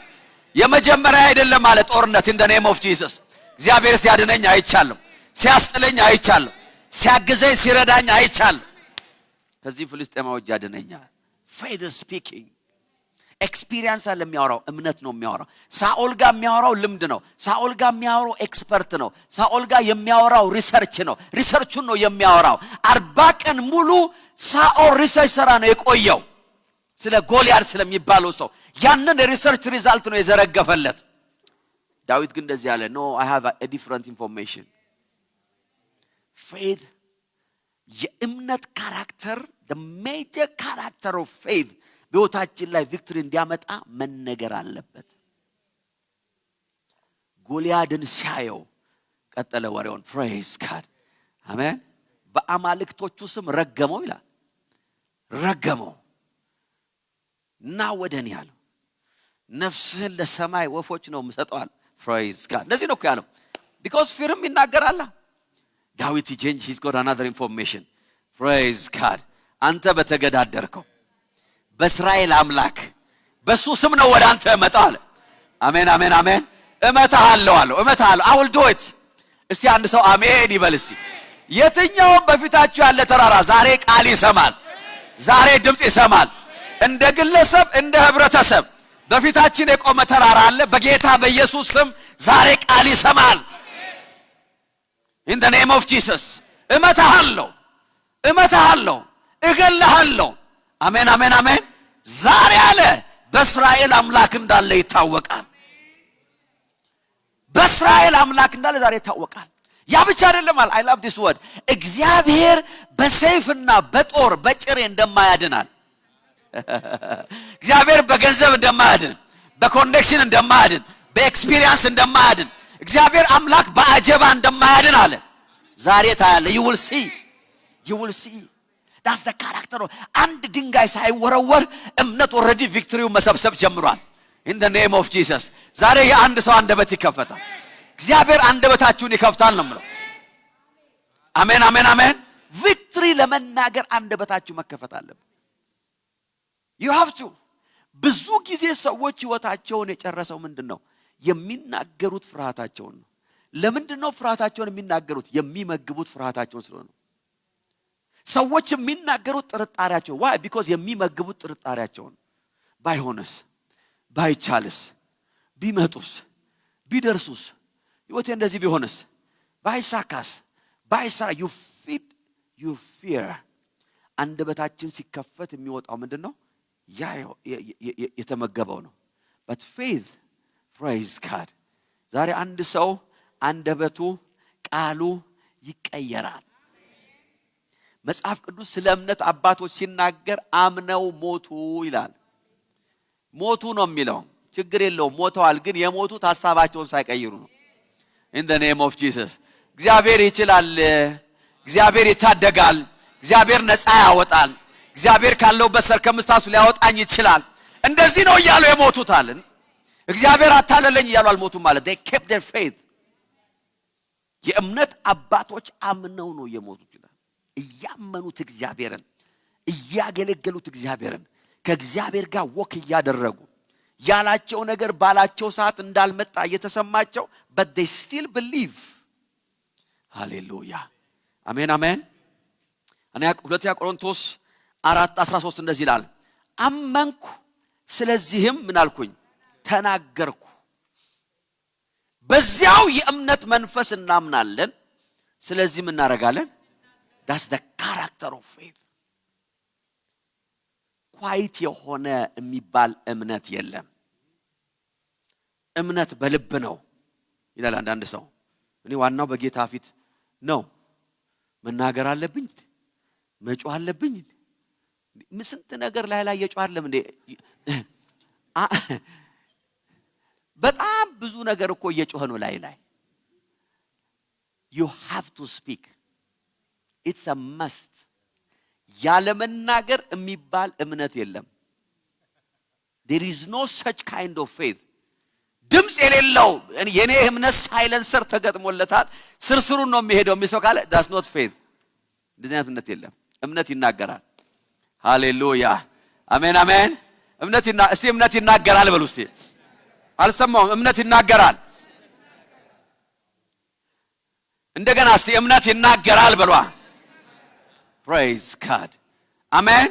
የመጀመሪያ አይደለም ማለት ጦርነት in the name of Jesus. እግዚአብሔር ሲያድነኝ አይቻለሁ፣ ሲያስጥለኝ አይቻለሁ፣ ሲያግዘኝ ሲረዳኝ አይቻለሁ። ከዚህ ፍልስጤማው እጅ ያድነኛል። faith is speaking. ኤክስፒሪየንስ አለ የሚያወራው እምነት ነው የሚያወራው። ሳኦል ጋር የሚያወራው ልምድ ነው። ሳኦል ጋር የሚያወራው ኤክስፐርት ነው። ሳኦል ጋር የሚያወራው ሪሰርች ነው። ሪሰርቹን ነው የሚያወራው። 40 ቀን ሙሉ ሳኦል ሪሰርች ሰራ ነው የቆየው ስለ ጎልያድ ስለሚባለው ሰው። ያንን ሪሰርች ሪዛልት ነው የዘረገፈለት። ዳዊት ግን እንደዚህ ያለ no I have a different information. faith የእምነት ካራክተር the major character of faith በሕይወታችን ላይ ቪክቶሪ እንዲያመጣ መነገር አለበት። ጎልያድን ሲያየው ቀጠለ ወሬውን praise God. አሜን። በአማልክቶቹ ስም ረገመው ይላል። ረገመው እና ወደኔ ያለው ነፍስህን ለሰማይ ወፎች ነው የምሰጠዋል praise God. እንደዚህ ነው እኮ ያለው because fearም ይናገራል። ዳዊት he's got another information praise God. አንተ በተገዳደርከው በእስራኤል አምላክ በሱ ስም ነው ወደ አንተ እመጣለሁ። አሜን አሜን አሜን። እመታለሁ አለው እመታለሁ I will do it. እስቲ አንድ ሰው አሜን ይበል እስቲ። የትኛውም በፊታችሁ ያለ ተራራ ዛሬ ቃል ይሰማል፣ ዛሬ ድምጽ ይሰማል። እንደ ግለሰብ እንደ ህብረተሰብ በፊታችን የቆመ ተራራ አለ። በጌታ በኢየሱስ ስም ዛሬ ቃል ይሰማል in the name of Jesus. እመታለሁ እመታለሁ እገልሃለሁ። አሜን አሜን አሜን። ዛሬ አለ በእስራኤል አምላክ እንዳለ ይታወቃል። በእስራኤል አምላክ እንዳለ ዛሬ ይታወቃል። ያ ብቻ አይደለም አለ I love this word. እግዚአብሔር በሰይፍና በጦር በጭሬ እንደማያድናል። እግዚአብሔር በገንዘብ እንደማያድን፣ በኮኔክሽን እንደማያድን፣ በኤክስፒሪየንስ እንደማያድን፣ እግዚአብሔር አምላክ በአጀባ እንደማያድን አለ። ዛሬ ታያለ you will see. that's the character of አንድ ድንጋይ ሳይወረወር እምነት already victory መሰብሰብ ጀምሯል in the name of Jesus. ዛሬ የአንድ ሰው አንደበት ይከፈታል። እግዚአብሔር አንደበታችሁን ይከፍታል ነው የምለው። አሜን አሜን አሜን። victory ለመናገር አንደበታችሁ መከፈት አለበት። you have to. ብዙ ጊዜ ሰዎች ህይወታቸውን የጨረሰው ምንድነው? የሚናገሩት ፍርሃታቸውን ነው። ለምንድነው ፍርሃታቸውን የሚናገሩት? የሚመግቡት ፍርሃታቸውን ስለሆነ ነው። ሰዎች የሚናገሩት ጥርጣሬያቸው why because የሚመግቡት ጥርጣሬያቸውን ባይሆንስ ባይቻልስ ቢመጡስ ቢደርሱስ ህይወቴ እንደዚህ ቢሆንስ ባይሳካስ ባይሰራ you feed your fear. አንደበታችን ሲከፈት የሚወጣው ምንድነው? ያ የተመገበው ነው። but faith, praise God. ዛሬ አንድ ሰው አንደበቱ ቃሉ ይቀየራል። መጽሐፍ ቅዱስ ስለ እምነት አባቶች ሲናገር አምነው ሞቱ ይላል። ሞቱ ነው የሚለው፣ ችግር የለውም ሞተዋል፣ ግን የሞቱት ሐሳባቸውን ሳይቀይሩ ነው። in the name of Jesus እግዚአብሔር ይችላል፣ እግዚአብሔር ይታደጋል፣ እግዚአብሔር ነፃ ያወጣል፣ እግዚአብሔር ካለው በሰርከምስታንሱ ሊያወጣኝ ይችላል። እንደዚህ ነው እያሉ የሞቱት አለ። እግዚአብሔር አታለለኝ እያሉ አልሞቱም ማለት they kept their faith። የእምነት አባቶች አምነው ነው የሞቱት ይላል። እያመኑት እግዚአብሔርን እያገለገሉት እግዚአብሔርን ከእግዚአብሔር ጋር ወክ እያደረጉ ያላቸው ነገር ባላቸው ሰዓት እንዳልመጣ እየተሰማቸው but they still believe። ሃሌሉያ አሜን አሜን። ሁለተኛ ቆሮንቶስ 4:13 እንደዚህ ይላል፣ አመንኩ ስለዚህም ምን አልኩኝ ተናገርኩ። በዚያው የእምነት መንፈስ እናምናለን፣ ስለዚህ ምን እናደርጋለን? that's the character of faith። ኳይት የሆነ የሚባል እምነት የለም። እምነት በልብ ነው ይላል አንዳንድ ሰው። እኔ ዋናው በጌታ ፊት ነው መናገር አለብኝ፣ መጮህ አለብኝ። ስንት ነገር ላይ የጮሃለም እንዴ! በጣም ብዙ ነገር እኮ እየጮህ ነው ላይ you have to speak, it's a must። ያለ መናገር የሚባል እምነት የለም። there is no such kind of faith። ድምጽ የሌለው የኔ እምነት ሳይለንሰር ተገጥሞለታል ስርስሩን ነው የሚሄደው የሚሰው ካለ that's not faith። እንደዚህ አይነት እምነት የለም። እምነት ይናገራል። ሃሌሉያ አሜን አሜን። እስቲ እምነት ይናገራል በሉ እስቲ። አልሰማውም። እምነት ይናገራል። እንደገና እስቲ እምነት ይናገራል በሏ። praise God አሜን።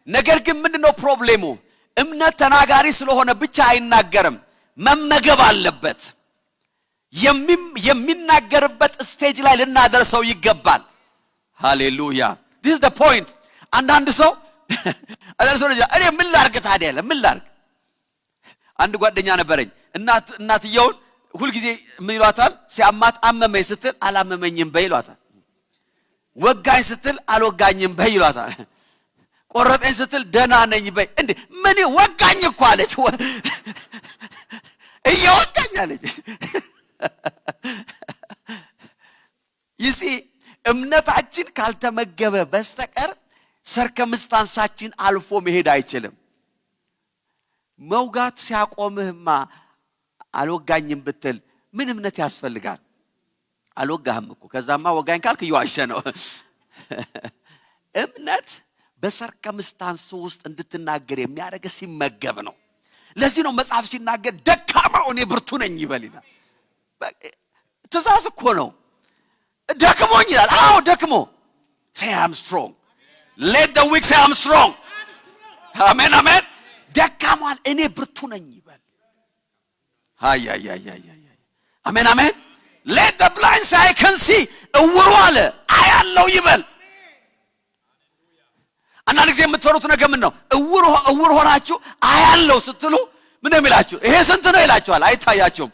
ነገር ግን ምንድነው ፕሮብሌሙ? እምነት ተናጋሪ ስለሆነ ብቻ አይናገርም፣ መመገብ አለበት። የሚናገርበት ስቴጅ ላይ ልናደርሰው ይገባል። ሃሌሉያ this is the point። አንዳንድ ሰው እኔ ምን ላርግ ታዲያ ምን ላርግ? አንድ ጓደኛ ነበረኝ። እናትየውን ሁሉ ጊዜ ምን ይሏታል? ሲያማት አመመኝ ስትል አላመመኝም በይ ይሏታል። ወጋኝ ስትል አልወጋኝም በይ ይሏታል። ቆረጠኝ ስትል ደህና ነኝ በይ። እንዴ ምን ወጋኝ እኮ አለች፣ እየወጋኝ አለች። ይሲ እምነታችን ካልተመገበ በስተቀር ሰርከምስታንሳችን አልፎ መሄድ አይችልም። መውጋት ሲያቆምህማ አልወጋኝም ብትል ምን እምነት ያስፈልጋል? አልወጋህም እኮ ከዛማ ወጋኝ ካልክ ይዋሸ ነው። እምነት በሰርከምስታንስ ውስጥ እንድትናገር የሚያደርግ ሲመገብ ነው። ለዚህ ነው መጽሐፍ ሲናገር ደካማው እኔ ብርቱ ነኝ ይበልና። ትእዛዝ እኮ ነው። ደክሞኝ ይላል። አዎ ደክሞ say I'm strong, let the weak say I'm strong። አሜን አሜን። ደካማል እኔ ብርቱ ነኝ ይበል። ሃያ አሜን አሜን። let the blind say I can see። እውሩ አለ አያለው ይበል። አንዳንድ ጊዜ የምትፈሩት ነገር ምን ነው? እውር ሆናችሁ አያለው ስትሉ ምን ነው የሚላችሁ? ይሄ ስንት ነው ይላችኋል። አይታያችሁም።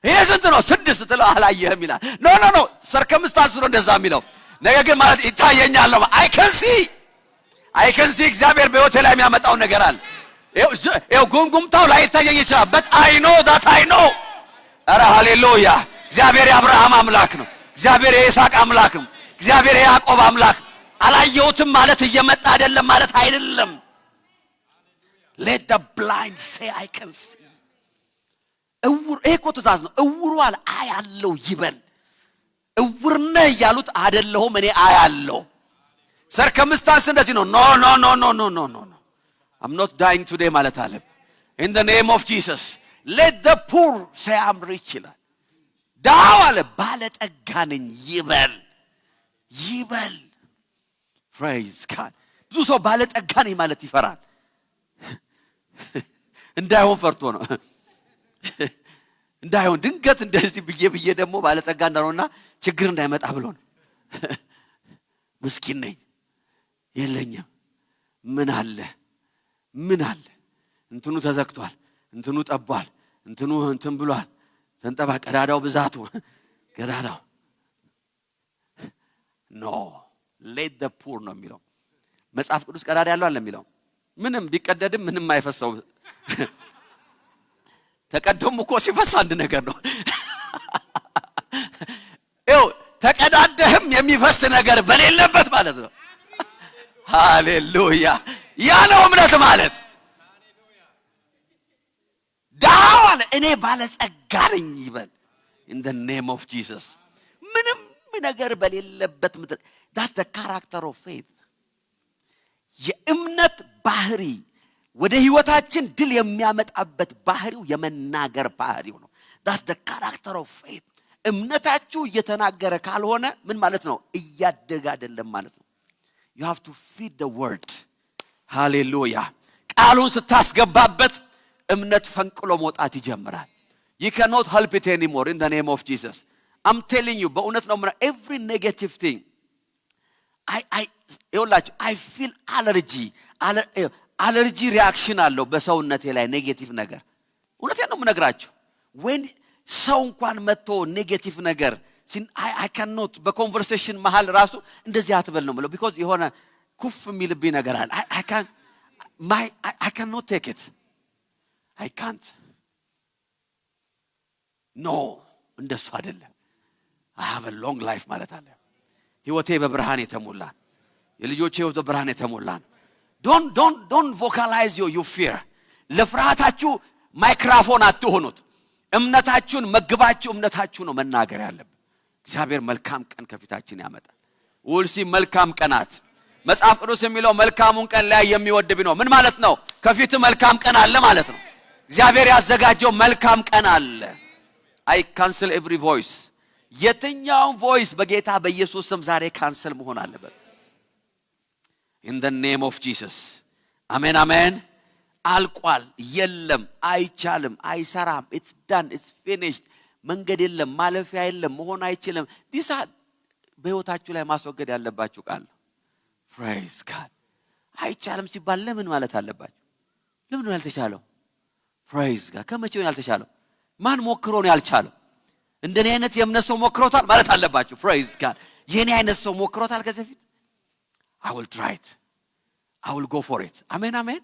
ይሄ ስንት ነው? 6 ስትሉ አላየህም ይላል። ኖ ሰርከምስታንስ ነው እንደዛ የሚለው። ነገር ግን ማለት ይታየኛል ነው። I can see እግዚአብሔር በህይወቴ ላይ የሚያመጣው ነገር አለ። ይሄው ጉምጉምታው ላይ ይታየኝ ይችላል። but I know that I know። አረ ሃሌሉያ። እግዚአብሔር የአብርሃም አምላክ ነው። እግዚአብሔር የይስሐቅ አምላክ ነው። እግዚአብሔር የያዕቆብ አምላክ። አላየሁትም ማለት እየመጣ አይደለም ማለት አይደለም። let the blind say I can see። እውር እኮ ትእዛዝ ነው። እውሩ አለ አያለው ይበል። እውር ነህ ያሉት አይደለሁም እኔ አያለው። ሰርከምስታንስ እንደዚህ ነው። no I'm not dying today ማለት አለ። in the name of Jesus let the poor say I'm rich ይላል። ዳው አለ ባለጠጋ ነኝ ይበል። praise God። ብዙ ሰው ባለጠጋ ነኝ ማለት ይፈራል። እንዳይሆን ፈርቶ ነው። እንዳይሆን ድንገት እንደዚህ ብዬ ደግሞ ባለጠጋ እንዳልሆንና ችግር እንዳይመጣ ብሎ ነው። ምስኪን ነኝ የለኝም ምን አለ እንትኑ ተዘክቷል እንትኑ ጠቧል እንትኑ እንትን ብሏል ተንጠባ ቀዳዳው ብዛቱ ቀዳዳው ኖ let the poor ነው የሚለው መጽሐፍ ቅዱስ ቀዳዳ ያለው አለ የሚለው ምንም ቢቀደድም ምንም አይፈሰው ተቀደም እኮ ሲፈስ አንድ ነገር ነው ይው ተቀዳደህም የሚፈስ ነገር በሌለበት ማለት ነው ሃሌሉያ ያለው እምነት ማለት ዳዋል እኔ ባለጸጋ ነኝ ይበል in the name of Jesus ምንም ነገር በሌለበት ምድር that's the character of faith የእምነት ባህሪ ወደ ህይወታችን ድል የሚያመጣበት ባህሪው የመናገር ባህሪው ነው that's the character of faith እምነታችሁ እየተናገረ ካልሆነ ምን ማለት ነው እያደገ አይደለም ማለት ነው you have to feed the word hallelujah ቃሉን ስታስገባበት እምነት ፈንቅሎ መውጣት ይጀምራል you cannot help it anymore in the name of Jesus I'm telling you በእውነት ነው every negative thing I feel allergy reaction አለው በሰውነቴ ላይ ኔጌቲቭ ነገር እውነቴን ነው የምነግራችሁ when ሰው እንኳን መጥቶ ኔጌቲቭ ነገር I cannot በኮንቨርሴሽን መሃል ራሱ እንደዚህ አትበል ነው ማለት because የሆነ ኩፍ የሚልብኝ ነገር አለ I cannot take it I can't no እንደሱ አይደለም I have a long life ማለት አለ ህይወቴ በብርሃን የተሞላ የልጆቼ ህይወት በብርሃን የተሞላ don't vocalize your fear ለፍርሃታችሁ ማይክሮፎን አትሆኑት እምነታችሁን መግባችሁ እምነታችሁ ነው መናገር ያለበት እግዚአብሔር መልካም ቀን ከፊታችን ያመጣል ወልሲ መልካም ቀናት መጽሐፍ ቅዱስ የሚለው መልካሙን ቀን ላይ የሚወድ ቢኖር ምን ማለት ነው ከፊት መልካም ቀን አለ ማለት ነው እግዚአብሔር ያዘጋጀው መልካም ቀን አለ I cancel every voice የትኛው voice በጌታ በኢየሱስ ስም ዛሬ ካንሰል መሆን አለበት in the name of Jesus amen amen አልቋል የለም አይቻልም አይሰራም it's done it's finished መንገድ የለም ማለፊያ የለም መሆን አይችልም ዲሳ በህይወታችሁ ላይ ማስወገድ ያለባችሁ ቃል praise God አይቻልም ሲባል ለምን ማለት አለባችሁ ለምን ነው ያልተቻለው praise God ከመቼው ነው ያልተቻለው ማን ሞክሮ ነው ያልቻለው እንደኔ አይነት የእምነት ሰው ሞክሮታል ማለት አለባችሁ praise God የኔ አይነት ሰው ሞክሮታል ከዚህ በፊት I will try it I will go for it amen amen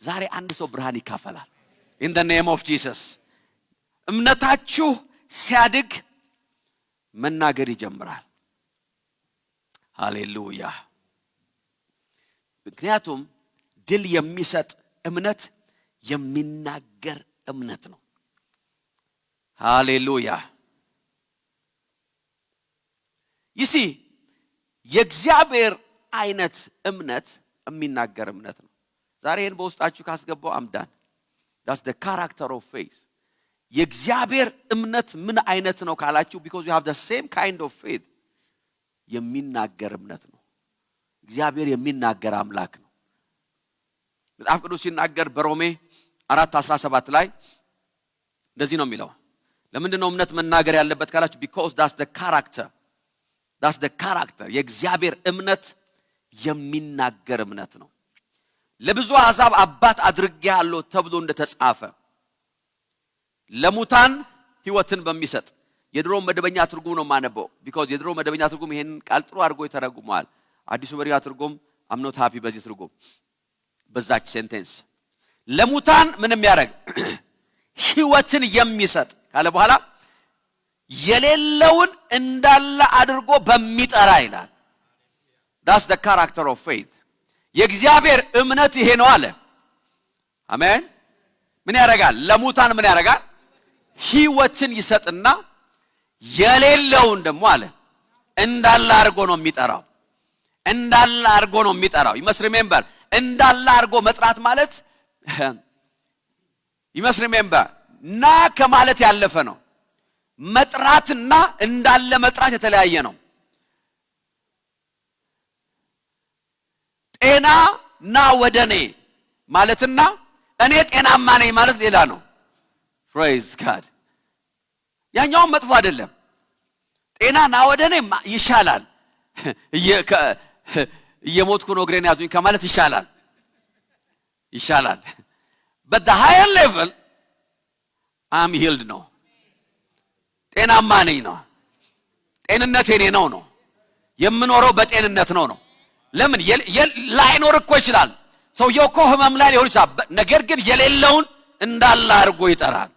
ዛሬ አንድ ሰው ብርሃን ይካፈላል in the name of Jesus እምነታችሁ ሲያድግ መናገር ይጀምራል ሃሌሉያ ምክንያቱም ድል የሚሰጥ እምነት የሚናገር እምነት ነው ሃሌሉያ you see የእግዚአብሔር አይነት እምነት የሚናገር እምነት ነው ዛሬን በውስጣችሁ ካስገባው አምዳን that's the character of faith የእግዚአብሔር እምነት ምን አይነት ነው ካላችሁ because you have the same kind of faith የሚናገር እምነት ነው እግዚአብሔር የሚናገር አምላክ ነው መጽሐፍ ቅዱስ ሲናገር በሮሜ 4:17 ላይ እንደዚህ ነው የሚለው ለምንድን ነው እምነት መናገር ያለበት ካላችሁ because that's the character የእግዚአብሔር እምነት የሚናገር እምነት ነው ለብዙ አሕዛብ አባት አድርጌያለሁ ተብሎ እንደተጻፈ ለሙታን ሕይወትን በሚሰጥ የድሮ መደበኛ ትርጉም ነው ማነበው because የድሮ መደበኛ ትርጉም ይሄን ቃል ጥሩ አድርጎ ይተረጉማል አዲሱ በሪያ ትርጉም I'm not happy በዚህ ትርጉም በዛች ሴንቴንስ ለሙታን ምንም ያረግ ሕይወትን የሚሰጥ ካለ በኋላ የሌለውን እንዳለ አድርጎ በሚጠራ ይላል that's the character of faith የእግዚአብሔር እምነት ይሄ ነው አለ አሜን ምን ያረጋል ለሙታን ምን ያረጋል ሕይወትን ይሰጥና የሌለውን ደግሞ አለ እንዳለ አድርጎ ነው የሚጠራው እንዳለ አድርጎ ነው የሚጠራው you must remember እንዳለ አድርጎ መጥራት ማለት you must remember ና ከማለት ያለፈ ነው መጥራትና እንዳለ መጥራት የተለያየ ነው ጤና ና ወደኔ ማለትና እኔ ጤናማ ነኝ ማለት ሌላ ነው praise God ያኛው መጥፎ አይደለም ጤና ና ወደኔ ይሻላል እየሞትኩ ነው ግሬን ያዙኝ ከማለት ይሻላል but the higher level I'm healed ነው ጤናማ ነኝ ነው ጤንነቴ እኔ ነው የምኖረው በጤንነት ነው ለምን ላይኖር እኮ ይችላል ሰውየው እኮ ህመም ላይ ሊሆን ይችላል ነገር ግን የሌለውን እንዳለ አድርጎ ይጠራል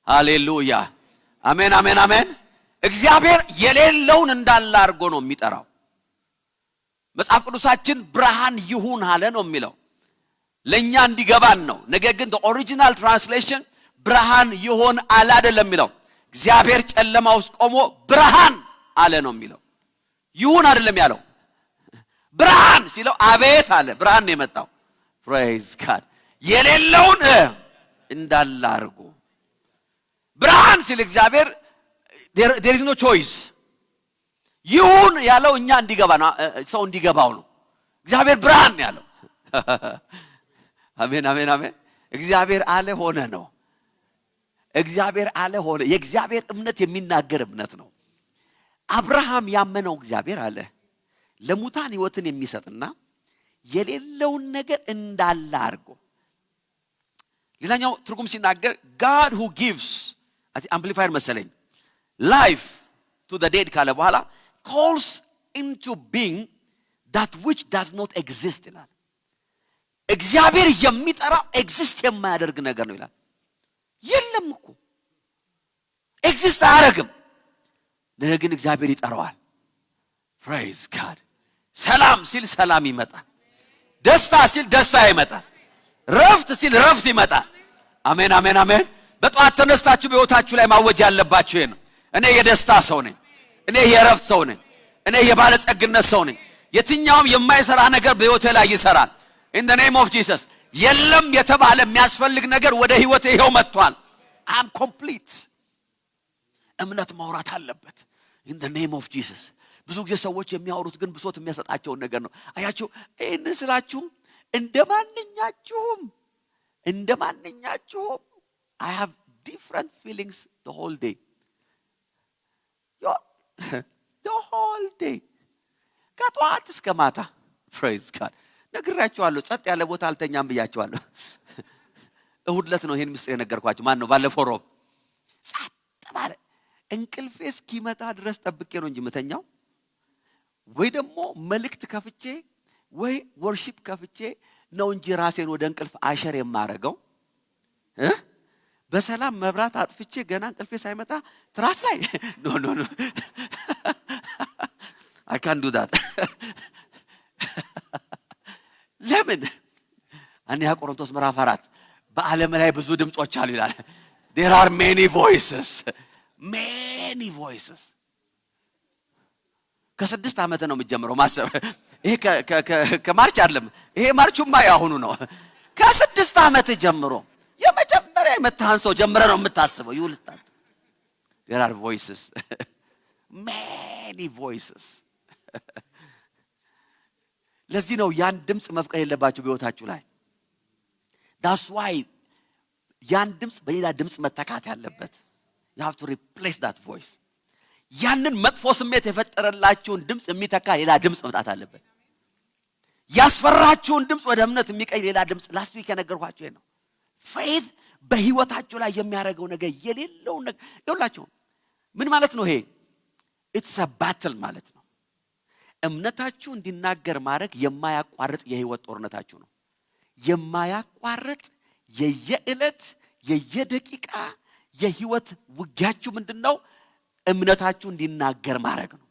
ሃሌሉያ አሜን አሜን አሜን እግዚአብሔር የሌለውን እንዳለ አድርጎ ነው የሚጠራው መጽሐፍ ቅዱሳችን ብርሃን ይሁን አለ ነው የሚለው ለኛ እንዲገባን ነው ነገር ግን the original translation ብርሃን ይሁን አለ አይደለም የሚለው እግዚአብሔር ጨለማ ውስጥ ቆሞ ብርሃን አለ ነው የሚለው ይሁን አይደለም ያለው ብርሃን ሲለው አቤት አለ ብርሃን ነው የመጣው praise god የሌለውን እንዳለ አድርጎ ብርሃን ሲል እግዚአብሔር there is no choice ይሁን ያለው እኛ እንዲገባ ነው ሰው እንዲገባው ነው እግዚአብሔር ብርሃን ያለው አሜን አሜን አሜን እግዚአብሔር አለ ሆነ ነው እግዚአብሔር አለ ሆነ የእግዚአብሔር እምነት የሚናገር እምነት ነው አብርሃም ያመነው እግዚአብሔር አለ ለሙታን ህይወትን የሚሰጥና የሌለውን ነገር እንዳለ አድርጎ ሌላኛው ትርጉም ሲናገር God who gives amplified መሰለኝ life to the dead ካለ በኋላ calls into being that which does not exist ይላል እግዚአብሔር የሚጠራው ኤግዚስት የማያደርግ ነገር ነው ይላል የለም እኮ ኤግዚስት አያደርግም ነገር ግን እግዚአብሔር ይጠራዋል praise god ሰላም ሲል ሰላም ይመጣል ደስታ ሲል ደስታ ይመጣል ረፍት ሲል ረፍት ይመጣል አሜን አሜን አሜን በጧት ተነስታችሁ በህይወታችሁ ላይ ማወጅ ያለባችሁ ይሄ ነው እኔ የደስታ ሰው ነኝ እኔ የረፍት ሰው ነኝ እኔ የባለጸግነት ሰው ነኝ የትኛውም የማይሰራ ነገር በህይወቴ ላይ ይሰራል in the name of Jesus የለም የተባለ የሚያስፈልግ ነገር ወደ ህይወቴ ይሄው መጥቷል I'm complete እምነት ማውራት አለበት in the name of Jesus ብዙ ጊዜ ሰዎች የሚያወሩት ግን ብሶት የሚያሰጣቸው ነገር ነው አያችሁ እኔ ስላችሁ እንደማንኛችሁም I have different feelings the whole day the whole day ከጧት እስከ ማታ praise god ነግራችኋለሁ ጸጥ ያለ ቦታ አልተኛም ብያችኋለሁ እሁድ ዕለት ነው ይሄን ምስጢር የነገርኳችሁ ማን ነው ባለፈው ሮብ ጸጥ ባለ እንቅልፌ እስኪመጣ ድረስ ጠብቄ ነው እንጂ መተኛው ወይ ደግሞ መልእክት ከፍቼ ወይ ወርሺፕ ከፍቼ ነው እንጂ ራሴን ወደ እንቅልፍ አሸር የማረገው በሰላም መብራት አጥፍቼ ገና እንቅልፌ ሳይመጣ ትራስ ላይ no I can't do that ለምን አንያ ቆሮንቶስ ምዕራፍ 4 በዓለም ላይ ብዙ ድምጾች አሉ ይላል there are many voices ከ6 ዓመት ነው የምጀምረው ማሰብ ይሄ ከማርች አይደለም ይሄ ማርቹማ ያሁኑ ነው ከ6 ዓመት ጀምሮ የመጀመሪያ የመታን ሰው ጀምረ ነው የምታስበው ይውልጣል there are voices many voices ለዚህ ነው ያን ድምጽ መፍቀር የለባችሁ በህይወታችሁ ላይ that's why ያን ድምጽ በሌላ ድምጽ መተካት ያለበት you have to replace that voice ያንን መጥፎ ስሜት የፈጠረላችሁን ድምጽ የሚተካ ሌላ ድምጽ መምጣት አለበት ያስፈራችሁን ድምጽ ወደ እምነት የሚቀይ ሌላ ድምጽ last week የነገርኳችሁ ነው faith በህይወታችሁ ላይ የሚያደርገው ነገር የሌለው ነገር ይኸውላችሁ ምን ማለት ነው ይሄ it's a battle ማለት ነው እምነታችሁ እንዲናገር ማድረግ የማያቋርጥ የህይወት ጦርነታችሁ ነው የማያቋርጥ የየዕለት የየደቂቃ የህይወት ውጊያችሁ ምንድነው እምነታችሁ እንዲናገር ማድረግ ነው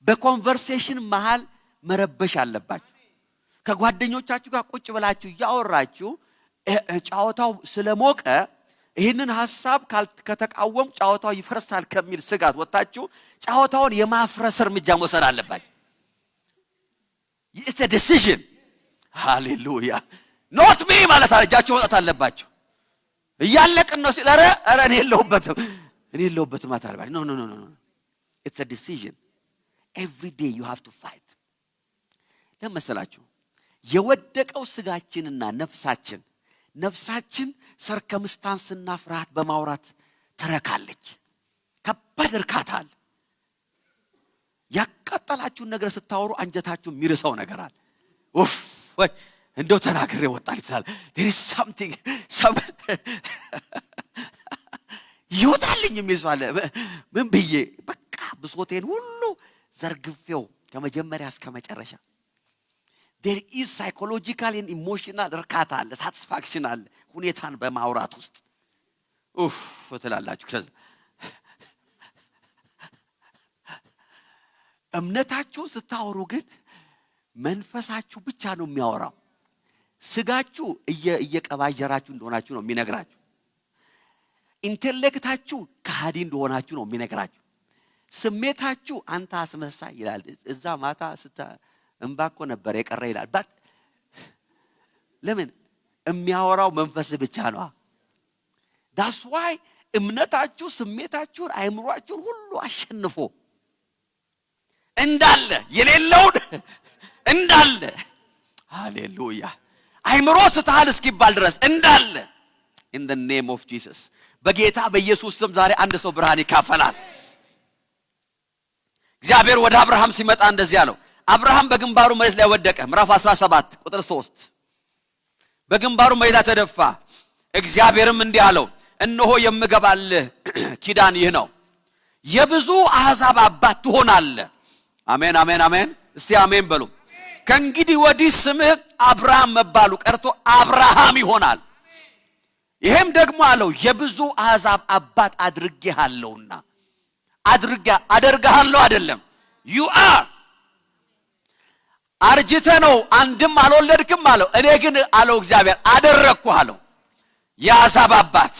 በኮንቨርሴሽን መሃል መረበሽ አለባችሁ ከጓደኞቻችሁ ጋር ቁጭ ብላችሁ ያወራችሁ ጫወታው ስለሞቀ ይሄንን ሐሳብ ከተቃወም ጫወታው ይፈርሳል ከሚል ስጋት ወጣችሁ ጫወታውን የማፍረስ እርምጃ መውሰድ አለባችሁ it's a decision hallelujah not me ማለት አረጃችሁ ወጣት አለባችሁ እያለቅን ነው ሲል አረ እኔ የለሁበትም አታልባይ no it's a decision every day you have to fight ለምሳላችሁ የወደቀው ስጋችንና ነፍሳችን ሰርከምስታንስና ፍርሃት በማውራት ተረካለች ከባድ እርካታል ያቃጠላችሁን ነገር ስታወሩ አንጀታችሁ የሚርሰው ነገር አለ ኡፍ ወይ እንደው ተናግሬ ወጣል ይላል there is something ይወጣልኝ የሚዟለ ምን ብዬ በቃ ብሶቴን ሁሉ ዘርግፌው ከመጀመሪያ እስከ መጨረሻ there is psychological and emotional እርካታ አለ satisfaction አለ ሁኔታን በማውራት ውስጥ ወተላላችሁ ከዛ እምነታችሁ ስታወሩ ግን መንፈሳችሁ ብቻ ነው የሚያወራው ስጋችሁ እየቀባጀራችሁ እንደሆናችሁ ነው የሚነግራችሁ ኢንተሌክታችሁ ከሃዲ እንደሆናችሁ ነው የሚነግራችሁ ስሜታችሁ አንተ አስመሳይ ይላል እዛ ማታ እንባኮ ነበር የቀረ ይላል ባት ለምን የሚያወራው መንፈስ ብቻ ነው that's why እምነታችሁ ስሜታችሁን አይምሯችሁን ሁሉ አሸንፎ እንዳለ የሌለውን እንዳለ ሃሌሉያ አይምሮ ስተሃል እስኪባል ድረስ እንዳለ in the name of Jesus በጌታ በኢየሱስ ስም ዛሬ አንድ ሰው ብርሃን ይካፈላል እግዚአብሔር ወደ አብርሃም ሲመጣ እንደዚህ አለው አብርሃም በግንባሩ መሬት ላይ ወደቀ ምዕራፍ 17 ቁጥር 3 በግንባሩ መሬት ላይ ተደፋ እግዚአብሔርም እንዲህ አለው እነሆ የምገባልህ ኪዳን ይህ ነው የብዙ አሕዛብ አባት ትሆናለህ አሜን አሜን አሜን እስቲ አሜን በሉ ከእንግዲህ ወዲህ ስምህ አብርሃም መባሉ ቀርቶ አብርሃም ይሆናል ይሄም ደግሞ አለው የብዙ አሕዛብ አባት አድርጌሃለሁና አደርግሃለሁ አይደለም you are አርጅተ ነው አንድም አልወለድክም አለው እኔ ግን አለው እግዚአብሔር አደረግኩህ አለው የአሕዛብ አባት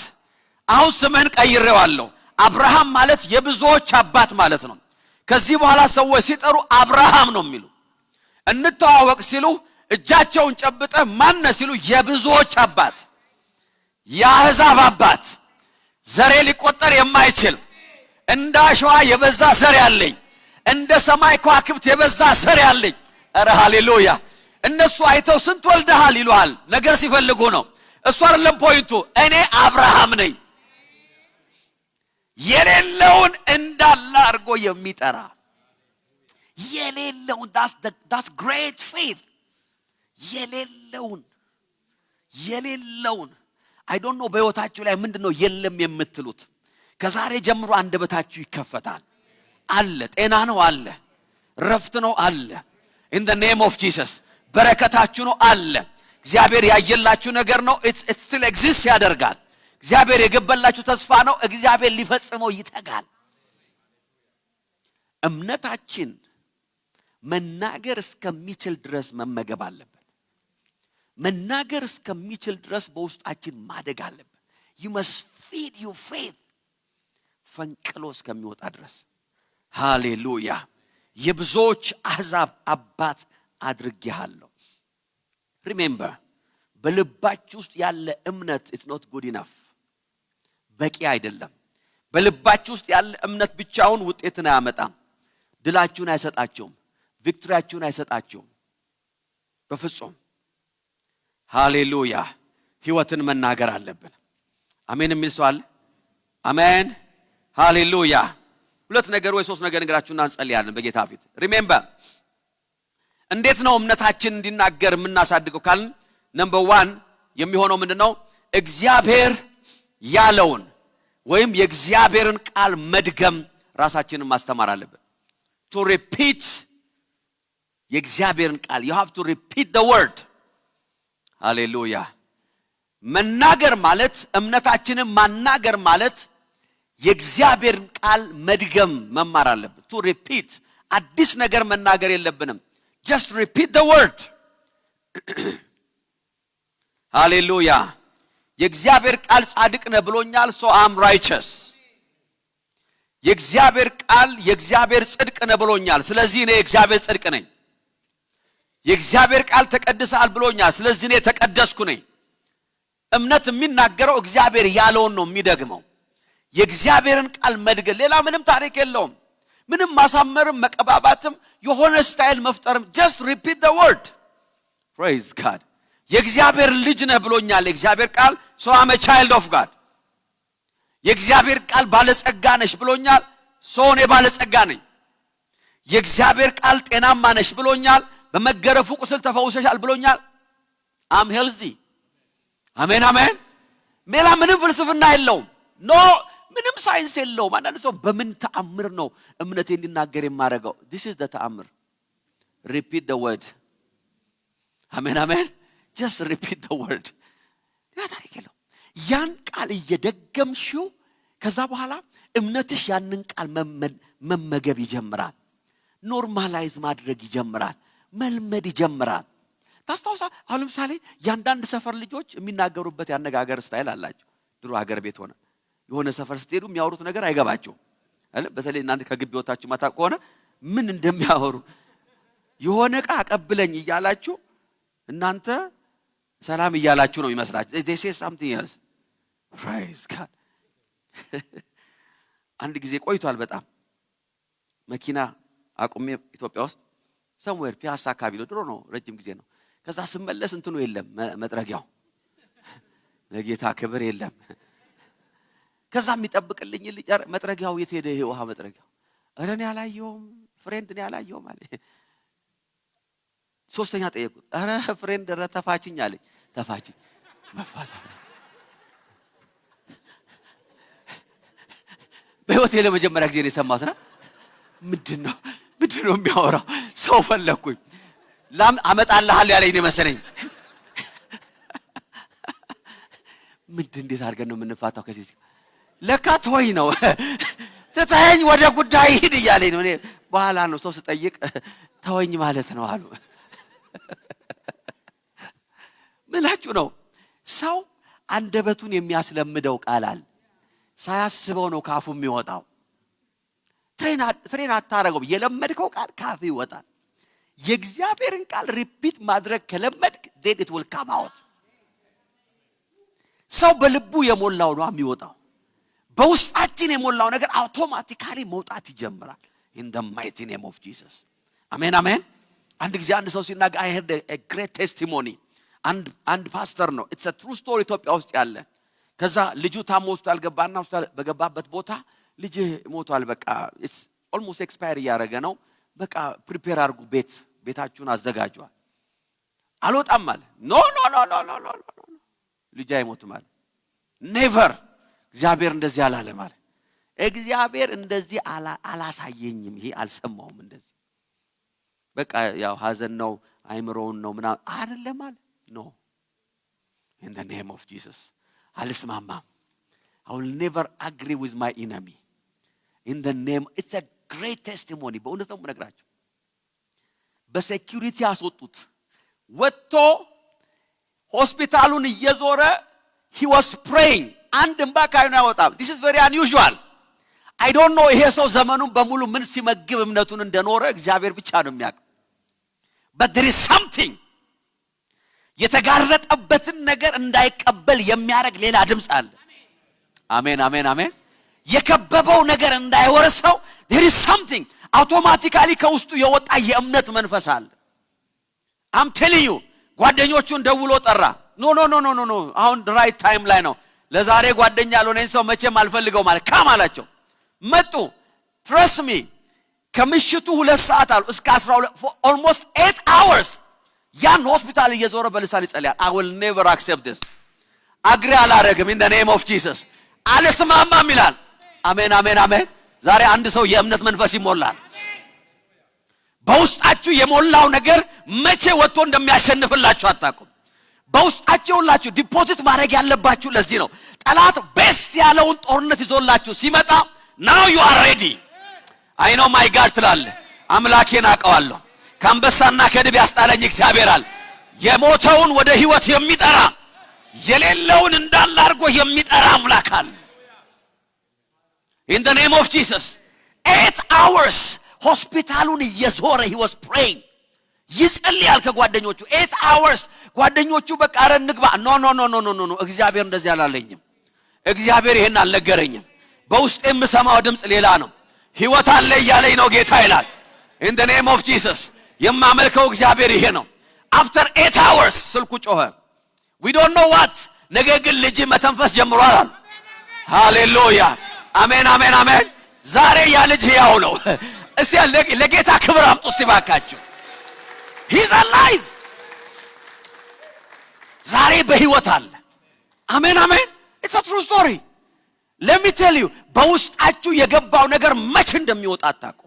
አሁን ስምህን ቀይሬዋለሁ አብርሃም ማለት የብዙዎች አባት ማለት ነው ከዚህ በኋላ ሰዎች ሲጠሩ አብርሃም ነው የሚሉ እንተዋወቅ ሲሉ እጃቸውን ጨብጠ ማን ሲሉ የብዙዎች አባት የአሕዛብ አባት ዘሬ ሊቆጠር የማይችል እንደ አሸዋ የበዛ ዘር ያለኝ እንደ ሰማይ ከዋክብት የበዛ ዘር ያለኝ አረ ሃሌሉያ እነሱ አይተው ስንት ወልደሃል ይሉሃል ነገር ሲፈልጉ ነው እሱ አይደለም ፖይንቱ እኔ አብርሃም ነኝ የሌለውን እንዳለ አድርጎ የሚጠራ የሌለውን that's great faith የሌለውን I don't know በህይወታችሁ ላይ ምንድነው የለም የምትሉት ከዛሬ ጀምሮ አንደበታችሁ ይከፈታል አለ ጤና ነው አለ ረፍት ነው አለ in the name of Jesus በረከታችሁ ነው አለ እግዚአብሔር ያየላችሁ ነገር ነው it still exists ያደርጋል እግዚአብሔር የገበላችሁ ተስፋ ነው እግዚአብሔር ሊፈጽመው ይተጋል እምነታችን መናገር እስከሚችል ድረስ መመገብ አለበት መናገር እስከሚችል ድረስ በውስጣችን ማደግ አለበት you must feed your faith ፈንቅሎ እስከሚወጣ ድረስ ሃሌሉያ የብዙዎች አሕዛብ አባት አድርጌሃለሁ remember በልባችሁ ውስጥ ያለ እምነት it's not good enough በቂ አይደለም በልባችሁ ውስጥ ያለ እምነት ብቻውን ውጤትን አያመጣም ድላችሁን አይሰጣችሁም ቪክቶሪያችሁን አይሰጣችሁም በፍጹም ሃሌሉያ ሕይወትን መናገር አለብን አሜን የሚል ሰው አለ አሜን ሃሌሉያ ሁለት ነገር ወይ ሶስት ነገር እንግራችሁና እንጸልያለን በጌታ ፊት remember እንዴት ነው እምነታችን እንዲናገር የምናሳድገው ካልን number 1 የሚሆነው ምንድነው እግዚአብሔር ያለውን ወይም የእግዚአብሔርን ቃል መድገም ራሳችንን ማስተማር አለብን to repeat የእግዚአብሔርን ቃል you have to repeat the word ሃሌሉያ መናገር ማለት እምነታችንን ማናገር ማለት የእግዚአብሔርን ቃል መድገም መማር አለብን to repeat አዲስ ነገር መናገር የለብንም just repeat the word ሃሌሉያ የእግዚአብሔር ቃል ጻድቅ ነው ብሎኛል so I'm righteous የእግዚአብሔር ቃል የእግዚአብሔር ጽድቅ ነው ብሎኛል ስለዚህ እኔ የእግዚአብሔር ጽድቅ ነኝ የእግዚአብሔር ቃል ተቀድሰሃል ብሎኛል ስለዚህ እኔ ተቀደስኩ ነኝ እምነት የሚናገረው እግዚአብሔር ያለውን ነው የሚደግመው የእግዚአብሔርን ቃል መድገም ሌላ ምንም ታሪክ የለውም ምንም ማሳመርም መቀባባትም የሆነ ስታይል መፍጠርም just repeat the word praise God የእግዚአብሔር ልጅ ነህ ብሎኛል የእግዚአብሔር ቃል so I'm a child of God የእግዚአብሔር ቃል ባለጸጋ ነሽ ብሎኛል so እኔ ባለጸጋ ነኝ የእግዚአብሔር ቃል ጤናማ ነሽ ብሎኛል በመገረፉ ቁስል ተፈውሰሻል ብሎኛል አም ሄልዚ አሜን አሜን ሜላ ምንም ፍልስፍና የለውም ኖ ምንም ሳይንስ የለውም አንዳንድ ሰው በምን ተአምር ነው እምነቴ እንዲናገር የማረጋው this is the ተአምር repeat the word አሜን አሜን just repeat the word ያታሪከለው ያን ቃል እየደገምሽው ከዛ በኋላ እምነትሽ ያንን ቃል መመገብ ይጀምራል ኖርማላይዝ ማድረግ ይጀምራል መልመድ ይጀምራል ታስታውሳ አሁን ለምሳሌ ያንዳንድ ሰፈር ልጆች የሚናገሩበት ያነጋገር ስታይል አላቸው ድሮ ሀገር ቤት ሆነ የሆነ ሰፈር ስትሄዱ የሚያወሩት ነገር አይገባቸው አይደል በተለይ እናንተ ከግቢ ወጣችሁ ማታ ከሆነ ምን እንደሚያወሩ የሆነ ቃ አቀብለኝ ይያላችሁ እናንተ ሰላም ይያላችሁ ነው ይመስላችሁ they say something else praise God አንድ ጊዜ ቆይቷል በጣም መኪና አቁሜ ኢትዮጵያ ውስጥ somewhere ፒያሳ አካባቢ ድሮ ነው ረጅም ጊዜ ነው ከዛ ስመለስ እንትኑ የለም መጥረጊያው ለጌታ ክብር የለም ከዛ የሚጠብቅልኝ ልጅ መጥረጊያው የት ሄደ ይሄ ውሃ መጥረጊያው አረን ያላየውም ፍሬንድ ነው ያላየው ማለት ሶስተኛ ጠየቁት አረ ፍሬንድ ረተፋችኝ አለኝ ተፋችኝ መፋታ በህይወቴ ለመጀመሪያ ጊዜ ነው የሰማሁትና ምንድነው የሚያወራው ሰው ፈለኩኝ ላም አመጣልሃል ያለኝ ነው መሰለኝ እንዴት አድርገን ነው የምንፋታው ከዚህ ለካ ተወይ ነው ተታየኝ ወደ ጉዳይ ሂድ ይያለኝ ነው እኔ በኋላ ነው ሰው ስጠይቅ ተወኝ ማለት ነው አሉ ምናችሁ ነው ሰው አንደበቱን የሚያስለምደው ቃላል ሳያስበው ነው ካፉ የሚወጣው ትሬን አታረገው የለመድከው ቃል ካፍ ይወጣል የእግዚአብሔርን ቃል ሪፒት ማድረግ ከለመድክ then it will come out ሰው በልቡ የሞላው ነው የሚወጣው በውስጣችን የሞላው ነገር አውቶማቲካሊ መውጣት ይጀምራል in the mighty name of Jesus አሜን አሜን አንድ ጊዜ አንድ ሰው ሲናገር I heard a great testimony and pastor ነው it's a true story ኢትዮጵያ ውስጥ ያለ ከዛ ልጁ ታሞ ሆስፒታል ገባና ሆስፒታል በገባበት ቦታ ልጅ ሞቷል በቃ it's almost expire ያረገ ነው በቃ ፕሪፔር አድርጉ ቤታችሁን አዘጋጁ አልወጣም አለ ኖ ልጅ አይሞትም አለ never እግዚአብሔር እንደዚህ አላለ ማለት እግዚአብሔር እንደዚህ አላሳየኝም ይሄ አልሰማውም እንደዚህ በቃ ያው ሐዘን ነው አይምሮውን ነው ምና አይደለም አለ no in the name of Jesus አልስማማም I will never agree with my enemy in the name it's a great testimony በእውነት ነው የምነግራችሁ በሴኩሪቲ አስወጡት ወጥቶ ሆስፒታሉን እየዞረ he was praying አንድ እንባ ካይኑ ያወጣም this is very unusual I don't know ይሄ ሰው ዘመኑን በሙሉ ምን ሲመግብ እምነቱን እንደኖረ እግዚአብሔር ብቻ ነው የሚያውቀው but there is something የተጋረጠበትን ነገር እንዳይቀበል የሚያረግ ሌላ ድምጽ አለ አሜን አሜን አሜን የከበበው ነገር እንዳይወርሰው there is something automatically ከውስጡ የወጣ የእምነት መንፈስ አለ I'm telling you ጓደኞቹን ደውሎ ጠራ ኖ አሁን right time ላይ ነው ለዛሬ ጓደኛ ያልሆነኝ ሰው መቼም አልፈልገው ማለት ካም አላቸው መጡ trust me ከምሽቱ 2 ሰዓት አሉ እስከ 12 almost 8 hours ያን ሆስፒታል እየዞረ በልሳን ይጸልያል I will never accept this አግሪ አላረግም in the name of Jesus አልስማማም ይላል አሜን አሜን አሜን ዛሬ አንድ ሰው የእምነት መንፈስ ይሞላል በውስጣችሁ የሞላው ነገር መቼ ወጥቶ እንደሚያሸንፍላችሁ አታውቁም በውስጣችሁ ሁላችሁ ዲፖዚት ማድረግ ያለባችሁ ለዚህ ነው ጠላት ቤስት ያለውን ጦርነት ይዞላችሁ ሲመጣ now you are ready I know my God ትላለ አምላኬን አውቀዋለሁ ካንበሳና ከድብ ያስጣለኝ እግዚአብሔር አለ የሞተውን ወደ ህይወት የሚጠራ የሌለውን እንዳለ አድርጎ የሚጠራ አምላክ አለ in the name of Jesus 8 hours ሆስፒታሉን እየዞረ he was praying ይጸልያል ከጓደኞቹ 8 hours ጓደኞቹ በቃ አረን ንግባ ኖ እግዚአብሔር እንደዚህ አላለኝም እግዚአብሔር ይሄን አልነገረኝም በውስጤ የምሰማው ድምጽ ሌላ ነው ህይወት አለ እያለኝ ነው ጌታ ይላል in the name of Jesus የማመልከው እግዚአብሔር ይሄ ነው after 8 hours ስልኩ ጮኸ we don't know what ነገ ግን ልጅ መተንፈስ ጀምሯል ሃሌሉያ አሜን አሜን አሜን ዛሬ ያ ልጅ ያው ነው እስቲ ለጌታ ክብር አምጡ እስቲ ባካችሁ he's alive ዛሬ በህይወት አለ። አሜን አሜን። it's a true story. let me tell you በውስጣችሁ የገባው ነገር መቼ እንደሚወጣ አታውቁ።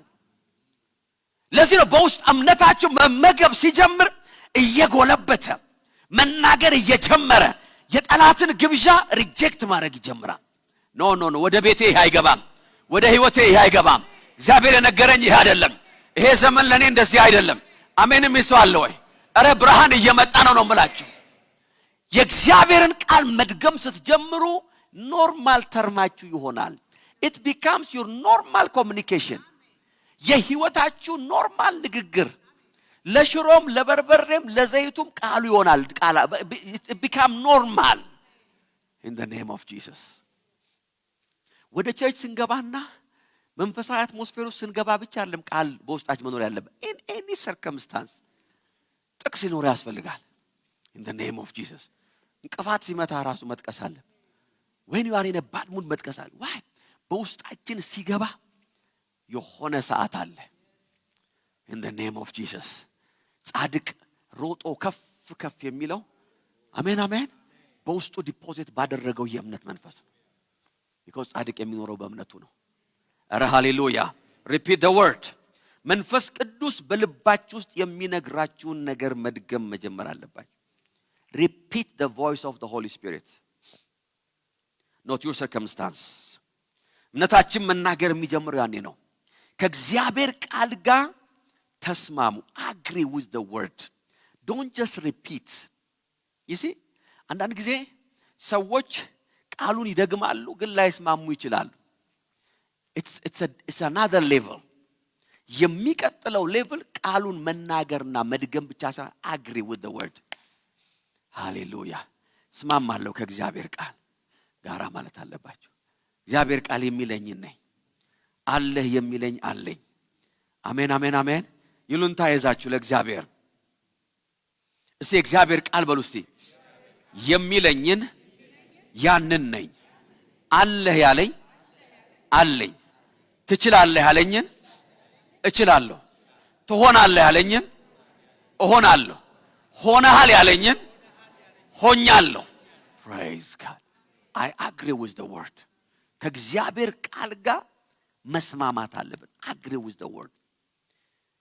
ለዚህ ነው በውስጥ እምነታችሁ መመገብ ሲጀምር እየጎለበተ መናገር እየጀመረ የጠላትን ግብዣ ሪጀክት ማድረግ ይጀምራል። ኖ ኖ ኖ ወደ ቤቴ ይሄ አይገባም፣ ወደ ህይወቴ ይሄ አይገባም፣ እግዚአብሔር የነገረኝ ይሄ አይደለም፣ ይሄ ዘመን ለኔ እንደዚህ አይደለም። አሜንም ይስዋል ወይ? አረ ብርሃን እየመጣ ነው የምላችሁ። የእግዚአብሔርን ቃል መድገም ስትጀምሩ ኖርማል ተርማችሁ ይሆናል። it becomes your normal communication. የህይወታችሁ ኖርማል ንግግር ለሽሮም ለበርበሬም ለዘይቱም ቃሉ ይሆናል። ቃል it become normal in the name of Jesus. ወደ ቸርች ስንገባና መንፈሳዊ አትሞስፌር ውስጥ ስንገባ ብቻ አይደለም ቃል በውስጣችን መኖር ያለበት። in any circumstance ጥቅስ ይኖር ያስፈልጋል። in the name of Jesus. እንቅፋት ሲመታ ራሱ መጥቀስ አለ። when you are in a bad mood መጥቀስ አለ። why? በውስጣችን ሲገባ የሆነ ሰዓት አለ። in the name of Jesus. ጻድቅ ሮጦ ከፍ የሚለው አሜን አሜን በውስጡ ዲፖዚት ባደረገው የእምነት መንፈስ ነው። because ጻድቅ የሚኖረው በእምነቱ ነው። አረ ሃሌሉያ። repeat the word. መንፈስ ቅዱስ በልባችሁ ውስጥ የሚነግራችሁን ነገር መድገም መጀመር አለባችሁ። repeat the voice of the Holy Spirit, not your circumstance. እምነታችን መናገር የሚጀምረው ያኔ ነው። ከእግዚአብሔር ቃል ጋር ተስማሙ። agree with the word, don't just repeat. you see አንዳንድ ጊዜ ሰዎች ቃሉን ይደግማሉ ግን ላይስማሙ ይችላሉ። it's another level. የሚቀጥለው ሌቭል ቃሉን መናገርና መድገም ብቻ ሳይሆን agree with the word. ሃሌሉያ። ስማማለሁ ከእግዚአብሔር ቃል ጋራ ማለት አለባችሁ። እግዚአብሔር ቃል የሚለኝ ነኝ፣ አለህ የሚለኝ አለኝ። አሜን አሜን አሜን። ይሉንታ ይዛችሁ ለእግዚአብሔር እስቲ እግዚአብሔር ቃል በሉ እስቲ የሚለኝን ያንን ነኝ። አለህ ያለኝ አለኝ። ትችላለህ ያለኝን እችላለሁ። ትሆናለህ ያለኝን እሆናለሁ። ሆነሃል ያለኝን ሆኛለሁ። praise God. I agree with the word. ከእግዚአብሔር ቃል ጋር መስማማት አለብን። agree with the word.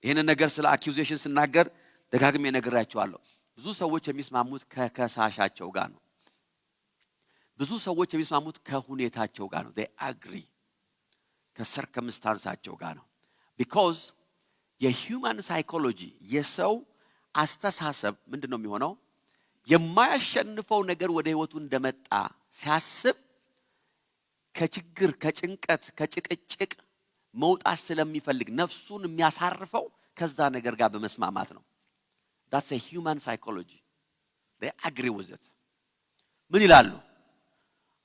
ይሄን ነገር ስለ accusation ስናገር ደጋግሜ ነግራችኋለሁ። ብዙ ሰዎች የሚስማሙት ከከሳሻቸው ጋር ነው። ብዙ ሰዎች የሚስማሙት ከሁኔታቸው ጋር ነው። they agree ከሰርከምስታንሳቸው ጋር ነው። because የhuman psychology የሰው አስተሳሰብ ምንድነው የሚሆነው? የማያሸንፈው ነገር ወደ ህይወቱ እንደመጣ ሲያስብ ከችግር ከጭንቀት ከጭቅጭቅ መውጣት ስለሚፈልግ ነፍሱን የሚያሳርፈው ከዛ ነገር ጋር በመስማማት ነው። that's a human psychology. they agree with it. ምን ይላሉ?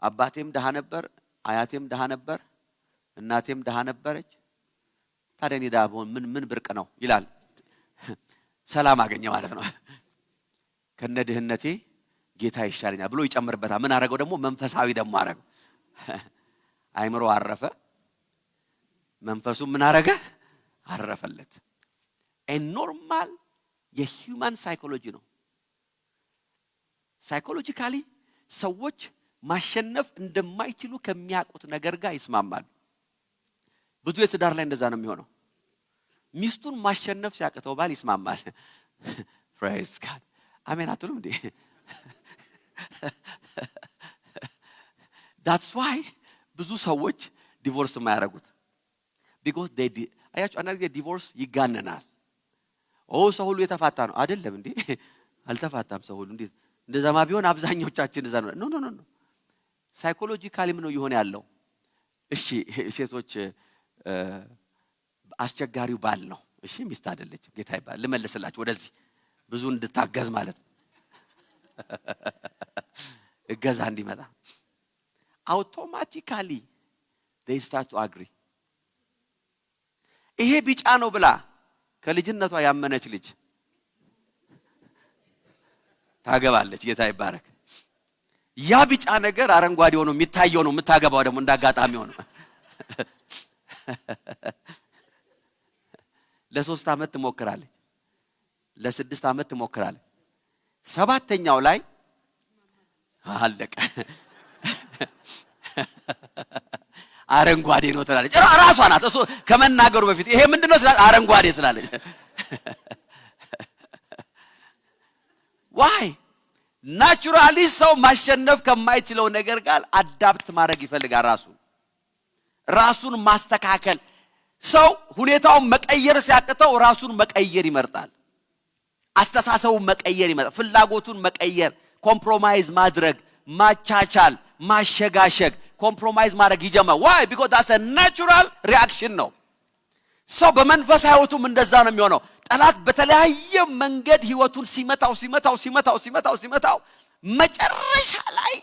አባቴም ደሃ ነበር፣ አያቴም ደሃ ነበር፣ እናቴም ደሃ ነበረች፣ ታዲያ እኔ ደሃ ብሆን ምን ብርቅ ነው ይላል። ሰላም አገኘ ማለት ነው። ከነድህነቴ ጌታ ይሻለኛል ብሎ ይጨምርበታል። ምን አረገው ደግሞ? መንፈሳዊ ደግሞ አረገው። አይምሮ አረፈ፣ መንፈሱ ምን አረገ? አረፈለት። a normal የሂውማን ሳይኮሎጂ ነው። ሳይኮሎጂካሊ ሰዎች ማሸነፍ እንደማይችሉ ከሚያውቁት ነገር ጋር ይስማማሉ። ብዙ የትዳር ላይ እንደዛ ነው የሚሆነው። ሚስቱን ማሸነፍ ሲያቅተው ባል ይስማማል። praise God. አሜን አትሉም እንዴ? that's why ብዙ ሰዎች ዲቮርስ የማያደርጉት because አያችሁ አንዳንድ ጊዜ ዲቮርስ ይጋነናል። ሰው ሁሉ የተፋታ ነው አይደለም እንዴ? አልተፋታም ሰው ሁሉ። እንዴ እንደዛማ ቢሆን አብዛኞቻችን እንደዛ ነው። ኖ ኖ ኖ ሳይኮሎጂካሊም ነው ይሆን ያለው። እሺ ሴቶች አስቸጋሪው ባል ነው። እሺ ሚስት አይደለችም። ጌታ ይባል። ልመልስላችሁ ወደዚህ ብዙ እንድታገዝ ማለት ነው። እገዛ እንዲመጣ automatically they start to agree. ይሄ ቢጫ ነው ብላ ከልጅነቷ ያመነች ልጅ ታገባለች። ጌታ ይባረክ። ያ ቢጫ ነገር አረንጓዴ ሆኖ የሚታየው ነው የምታገባው ደግሞ እንዳጋጣሚ ሆኖ ለ3 አመት ትሞክራለች፣ ለ6 አመት ትሞክራለች። 7ኛው ላይ አለቀ። አረንጓዴ ነው ትላለች። ራሷ ናት እሱ ከመናገሩ በፊት ይሄ ምንድነው ስላል አረንጓዴ ትላለች። ዋይ ናቹራሊ ሰው ማሸነፍ ከማይችለው ነገር ጋር አዳፕት ማድረግ ይፈልጋል። ራሱን ማስተካከል። ሰው ሁኔታውን መቀየር ሲያቅተው ራሱን መቀየር ይመርጣል። አስተሳሰቡን መቀየር ይመርጣል። ፍላጎቱን መቀየር፣ ኮምፕሮማይዝ ማድረግ፣ ማቻቻል፣ ማሸጋሸግ፣ ኮምፕሮማይዝ ማድረግ ይጀምራል። ዋይ ቢኮዝ that's a natural reaction ነው። ሰው በመንፈስ ህይወቱም እንደዛ ነው የሚሆነው። ጠላት በተለያየ መንገድ ህይወቱን ሲመታው መጨረሻ ላይ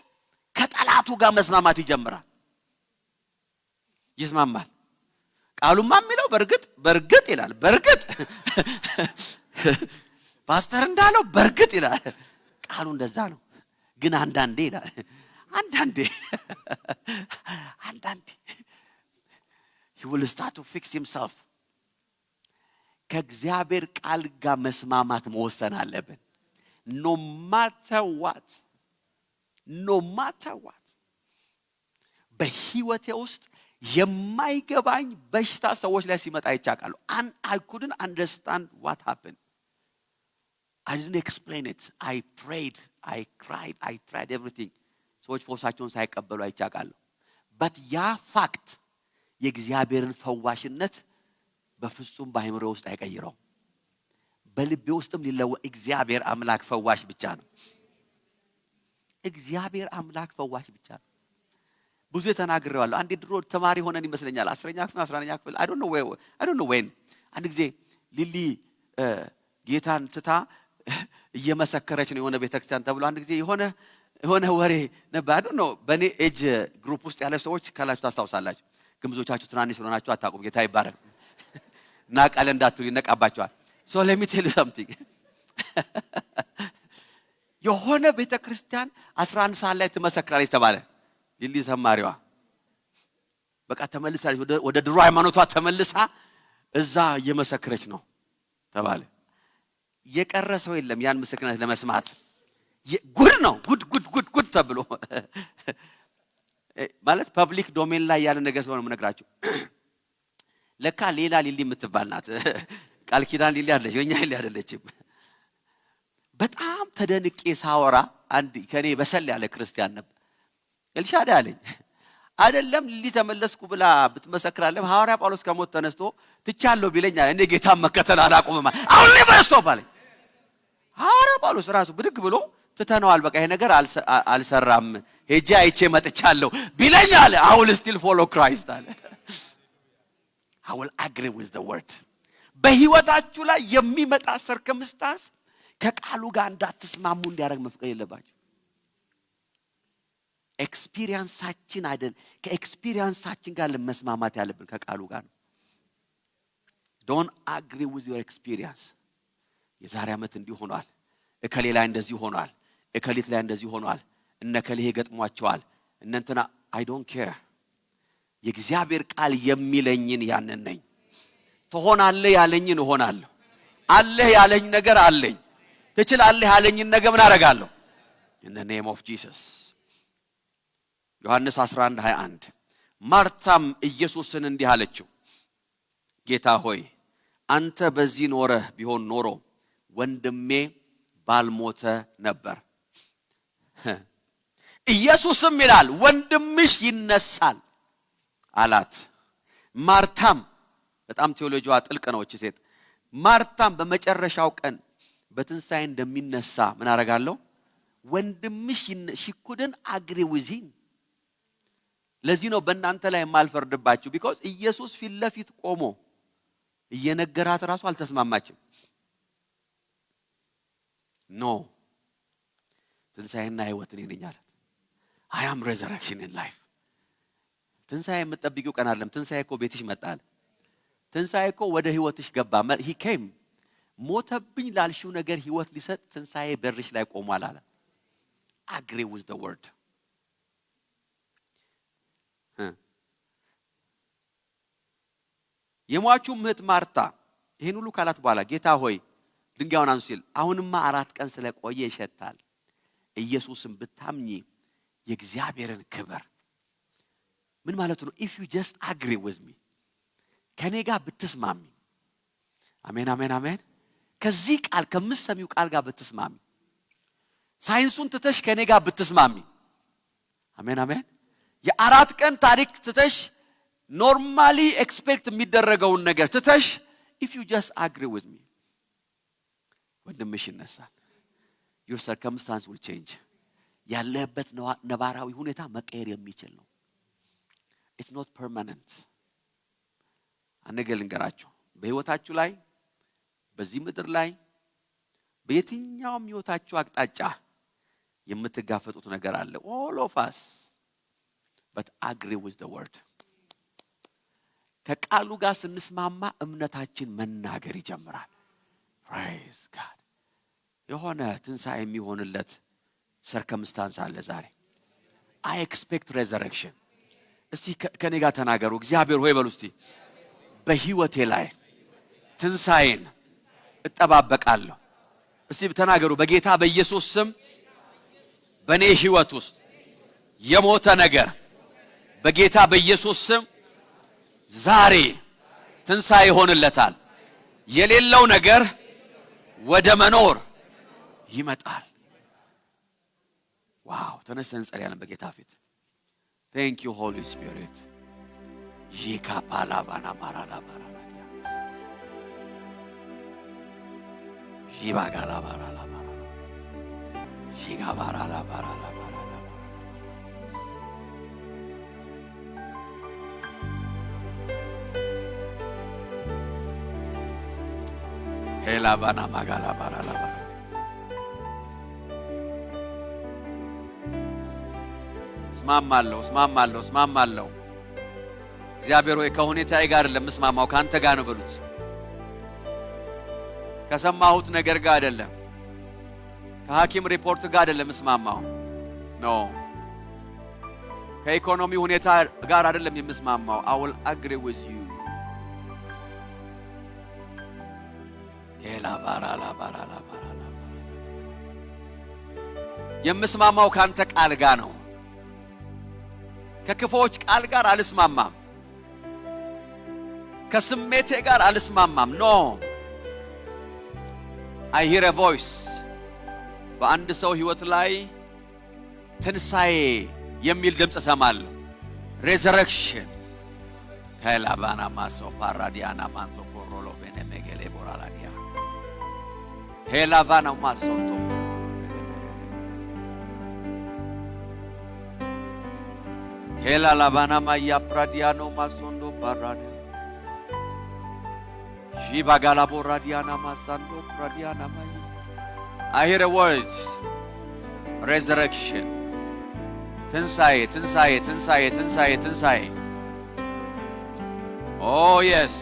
ከጠላቱ ጋር መስማማት ይጀምራል። ይስማማል። ቃሉማ የሚለው በርግጥ ይላል። በርግጥ ፓስተር እንዳለው በርግጥ ይላል። ቃሉ እንደዛ ነው። ግን አንዳንዴ ይላል አንዳንዴ he will start to fix himself። ከእግዚአብሔር ቃል ጋር መስማማት መወሰን አለብን። no matter what በህይወቴ ውስጥ የማይገባኝ በሽታ ሰዎች ላይ ሲመጣ ይቻላል። and I couldn't understand what happened. I didn't explain it. I prayed, I cried, I tried everything. ሰዎች ፈውሳቸውን ሳይቀበሉ አይቻላል። but ያ ፋክት የእግዚአብሔርን ፈዋሽነት በፍጹም በአእምሮ ውስጥ አይቀይረው። በልቤ ውስጥም ሊለወጥ እግዚአብሔር አምላክ ፈዋሽ ብቻ ነው። እግዚአብሔር አምላክ ፈዋሽ ብቻ ነው። ብዙ ተናግሬዋለሁ። አንዴ ድሮ ተማሪ ሆነን ይመስለኛል 10ኛ ክፍል 11ኛ ክፍል I don't know when አንድ ጊዜ ሊሊ ጌታን ትታ እየመሰከረች ነው የሆነ ቤተክርስቲያን ተብሎ አንድ ጊዜ የሆነ ወሬ ነበር። I don't know በኔ ኤጅ ግሩፕ ውስጥ ያለ ሰዎች ካላችሁ ታስታውሳላችሁ። ግን ብዙዎቻችሁ ትናንሽ ሆናችሁ አታውቁም። ጌታ ይባረክ። እና ቃል እንዳትሉ ይነቃባችኋል። so let me tell you something። የሆነ ቤተክርስቲያን 11 ሰዓት ላይ ትመሰክራለች ተባለ። ሊሊ ዘማሪዋ በቃ ተመልሳለች ወደ ድሮ ሃይማኖቷ ተመልሳ እዛ እየመሰከረች ነው ተባለ። የቀረሰው የለም ያን ምስክርነት ለመስማት። ጉድ ነው ጉድ ተብሎ ማለት ፐብሊክ ዶሜን ላይ ያለ ነገር ነው የምነግራችሁ። ለካ ሌላ ሊሊ የምትባል ናት። ቃል ኪዳን ሊሊ አይደለች፣ የኛ ሊሊ አይደለችም። በጣም ተደንቄ ሳወራ አንድ ከኔ በሰል ያለ ክርስቲያን ነበር። ኤልሻዳ አለኝ አይደለም ሊሊ ተመለስኩ ብላ ብትመሰክራለህ ሐዋርያ ጳውሎስ ከሞት ተነስቶ ትቻለሁ ቢለኛ እኔ ጌታን መከተል አላቆምም አሁን ሊበስቶ ባለኝ። ሐዋርያ ጳውሎስ ራሱ ብድግ ብሎ ትተነዋል በቃ ይሄ ነገር አልሰራም ሄጄ አይቼ መጥቻለሁ ቢለኛ አለ I will still follow Christ አለ። I will agree with the word። በህይወታችሁ ላይ የሚመጣ ሰርከምስታንስ ከቃሉ ጋር እንዳትስማሙ እንዲያደርግ መፍቀድ የለባችሁ። ኤክስፒሪየንሳችን አይደል ከኤክስፒሪየንሳችን ጋር ለመስማማት ያለብን ከቃሉ ጋር ነው። don't agree with your experience። የዛሬ ዓመት እንዲህ ሆኗል፣ እከሌ ላይ እንደዚህ ሆኗል፣ እከሊት ላይ እንደዚህ ሆኗል፣ እነከሌ ገጥሟቸዋል እነንተና I don't care። የእግዚአብሔር ቃል የሚለኝን ያንን ነኝ። ትሆናለህ ያለኝን እሆናለሁ። አለህ ያለኝ ነገር አለኝ። ትችላለህ ያለኝን ነገር ምን አደርጋለሁ? in the name of Jesus። ዮሐንስ 11:21 ማርታም ኢየሱስን እንዲህ አለችው፣ ጌታ ሆይ አንተ በዚህ ኖረህ ቢሆን ኖሮ ወንድሜ ባልሞተ ነበር። ኢየሱስም ይላል ወንድምሽ ይነሳል አላት። ማርታም በጣም ቴዎሎጂዋ ጥልቅ ነው እቺ ሴት። ማርታም በመጨረሻው ቀን በትንሳኤ እንደሚነሳ ምን አረጋለሁ? ወንድምሽ she couldn't agree with him። ለዚህ ነው በእናንተ ላይ የማልፈርድባችሁ because ኢየሱስ ፊት ለፊት ቆሞ እየነገራት ራሱ አልተስማማችም። ኖ ትንሳኤና ህይወት እኔ ነኝ አላት። I am resurrection and life። ትንሳኤ የምትጠብቂው ቀን አይደለም። ትንሳኤ እኮ ቤትሽ መጣል። ትንሳኤ እኮ ወደ ህይወትሽ ገባ። he came ሞተብኝ ላልሽው ነገር ህይወት ሊሰጥ ትንሳኤ በርሽ ላይ ቆሟል አለ። agree with the word። የሟቹ እህት ማርታ ይሄን ሁሉ ካላት በኋላ ጌታ ሆይ ድንጋዩን አንሱ ሲል አሁንማ 4 ቀን ስለቆየ ይሸታል። ኢየሱስም ብታምኚ የእግዚአብሔርን ክብር ምን ማለት ነው? if you just agree with me ከኔ ጋር ብትስማሚ አሜን አሜን አሜን ከዚህ ቃል ከምትሰሚው ቃል ጋር ብትስማሚ ሳይንሱን ትተሽ ከኔ ጋር ብትስማሚ አሜን አሜን የአራት ቀን ታሪክ ትተሽ ኖርማሊ ኤክስፔክት የሚደረገውን ነገር ትተሽ if you just agree with me ወንድምሽ ይነሳል your circumstance will change ያለበት ነባራዊ ሁኔታ መቀየር የሚችል ነው it's not permanent አንገል እንገራችሁ በህይወታችሁ ላይ በዚህ ምድር ላይ በየትኛውም ህይወታችሁ አቅጣጫ የምትጋፈጡት ነገር አለ all of us but agree with the word ከቃሉ ጋር ስንስማማ እምነታችን መናገር ይጀምራል praise god የሆነ ትንሣኤ የሚሆንለት circumstance አለ ዛሬ I expect resurrection እስቲ ከኔ ጋር ተናገሩ እግዚአብሔር ሆይ በሉ እስቲ በህይወቴ ላይ ትንሣኤን እጠባበቃለሁ እስቲ ተናገሩ በጌታ በኢየሱስ ስም በኔ ህይወት ውስጥ የሞተ ነገር በጌታ በኢየሱስ ስም ዛሬ ትንሣኤ ይሆንለታል የሌለው ነገር ወደ መኖር ይመጣል ዋው ተነስተን እንጸልያለን በጌታ ፊት thank you holy spirit ይካፓላባና ማራላባራላዲያ ይባጋላባራላባራ ይጋባራላባራላባራ ሄላባና ማጋላባራላባራ ስማማለሁ እግዚአብሔር ሆይ ከሁኔታዬ ጋር አይደለም መስማማው ካንተ ጋር ነው በሉት ከሰማሁት ነገር ጋር አይደለም ከሐኪም ሪፖርት ጋር አይደለም መስማማው ኖ ከኢኮኖሚ ሁኔታ ጋር አይደለም የምስማማው I will agree with you ኬላባራላባራላባራ የምስማማው ካንተ ቃል ጋር ነው ከክፎች ቃል ጋር አልስማማም ከስሜቴ ጋር አልስማማም ኖ I hear a voice በአንድ ሰው ህይወት ላይ ትንሣኤ የሚል ድምጽ ሰማለሁ resurrection ከላባና ማሶ ፓራዲያና ማንቶ ኮሮሎ በነመገሌ ቦራላዲያ ሄላቫና ማሶቶ ሄላላባና ማያ ፕራዲያኖ ማሶንዶ ፓራዲያ ሺባጋላ ቦራዲያና ማሳንዶ ፕራዲያና ማያ I hear a word resurrection ትንሣኤ oh yes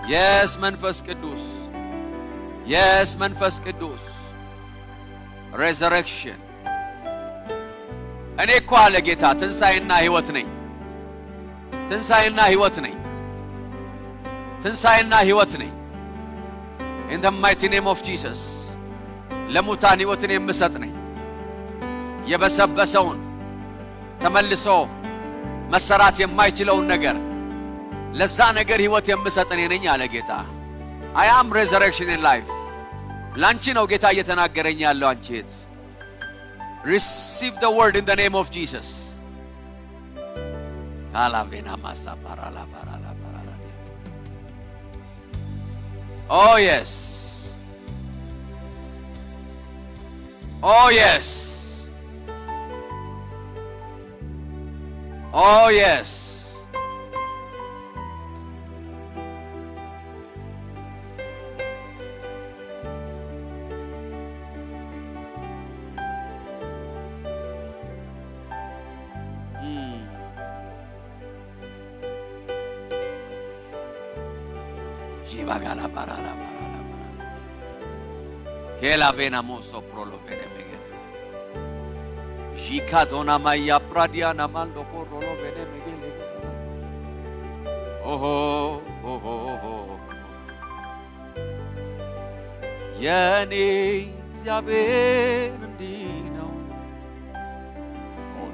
yes መንፈስ ቅዱስ yes መንፈስ ቅዱስ resurrection እኔ እኮ አለ ጌታ ትንሣኤና ሕይወት ነኝ in the mighty name of Jesus ለሙታን ሕይወትን የምሰጥ ነኝ የበሰበሰውን ተመልሶ መሰራት የማይችለውን ነገር ለዛ ነገር ሕይወት የምሰጥ ነኝ አለ ጌታ I am resurrection in life ላንቺ ነው ጌታ እየተናገረኝ ያለው አንቺ እህት receive the word in the name of Jesus ካላቬና ማሳፓራላ ባራላ oh yes Jibagala barala che la vena mosso prolo bene megele Jika dona maya pradiana mando porolo bene megele ኦሆ ኦሆ የኔ እግዚአብሔር እንዲህ ነው።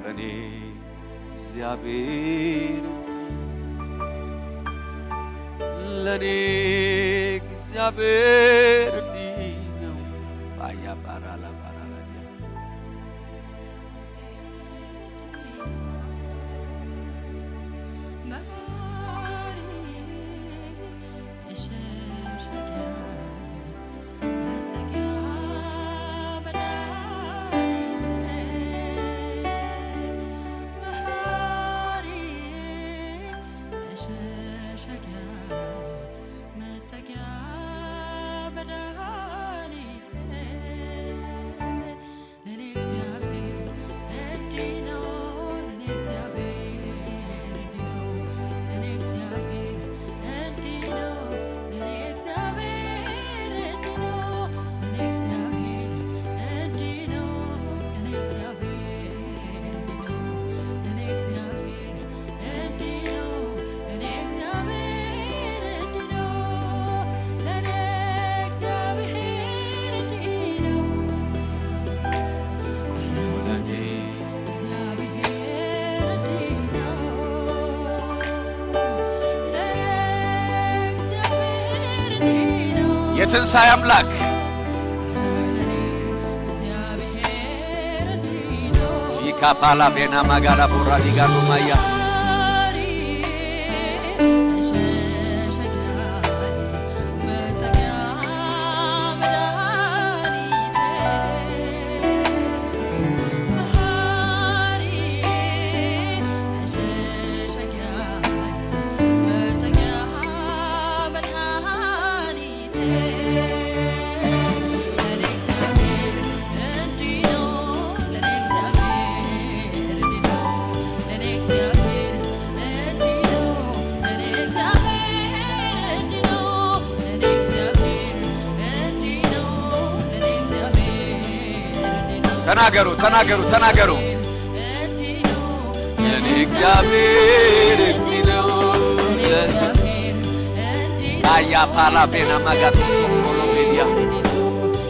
ለኔ እግዚአብሔር ለኔ እግዚአብሔር እንዲህ ነው። ባያ ባራላ ባራላ የትንሣኤ አምላክ ይካፓላ ቤና ማጋላ ቦራ ዲጋሉ ማያ ተናገሩ ተናገሩ ተናገሩ የኔ እግዚአብሔር እንዲህ ነው። አያ ፓላ ቤና ማጋቱ ሶኮሎ ሜዲያ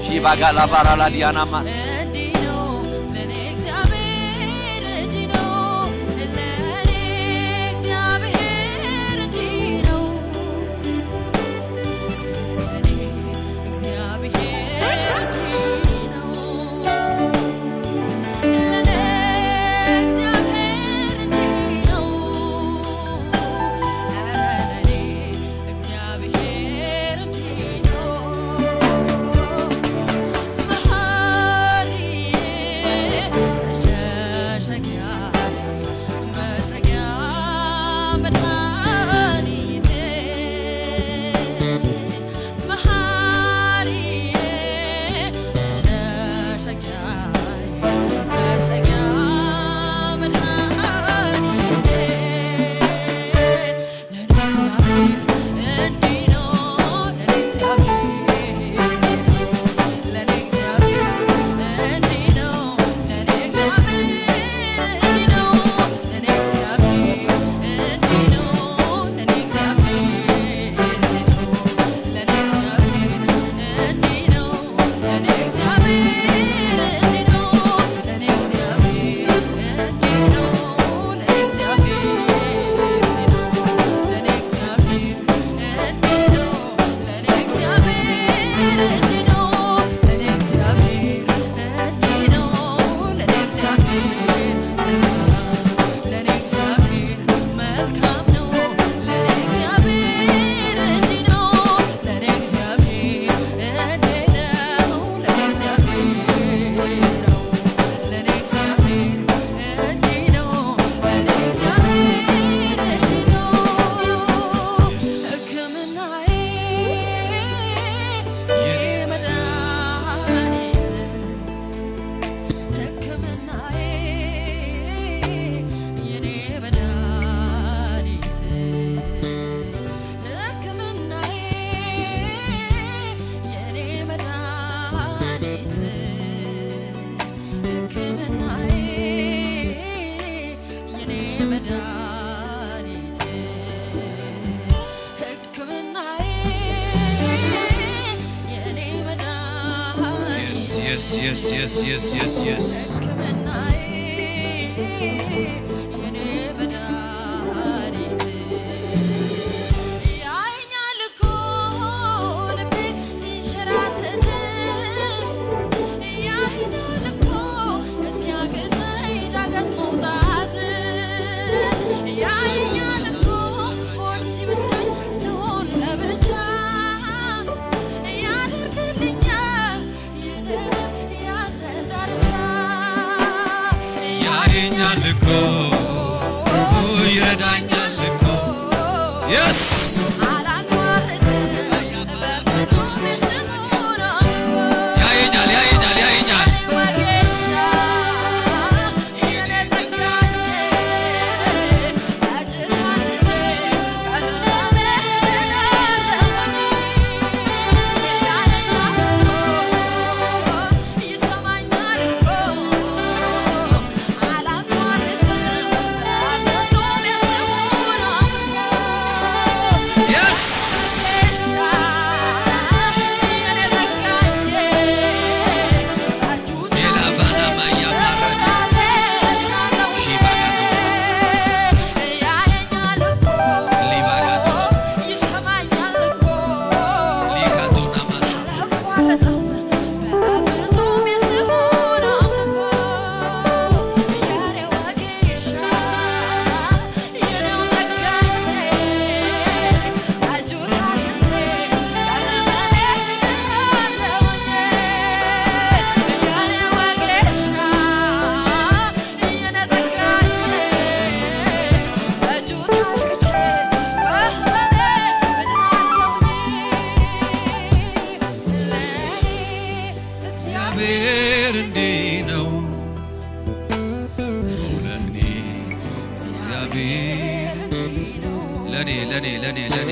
ሺባጋላ ባራላ ዲያናማ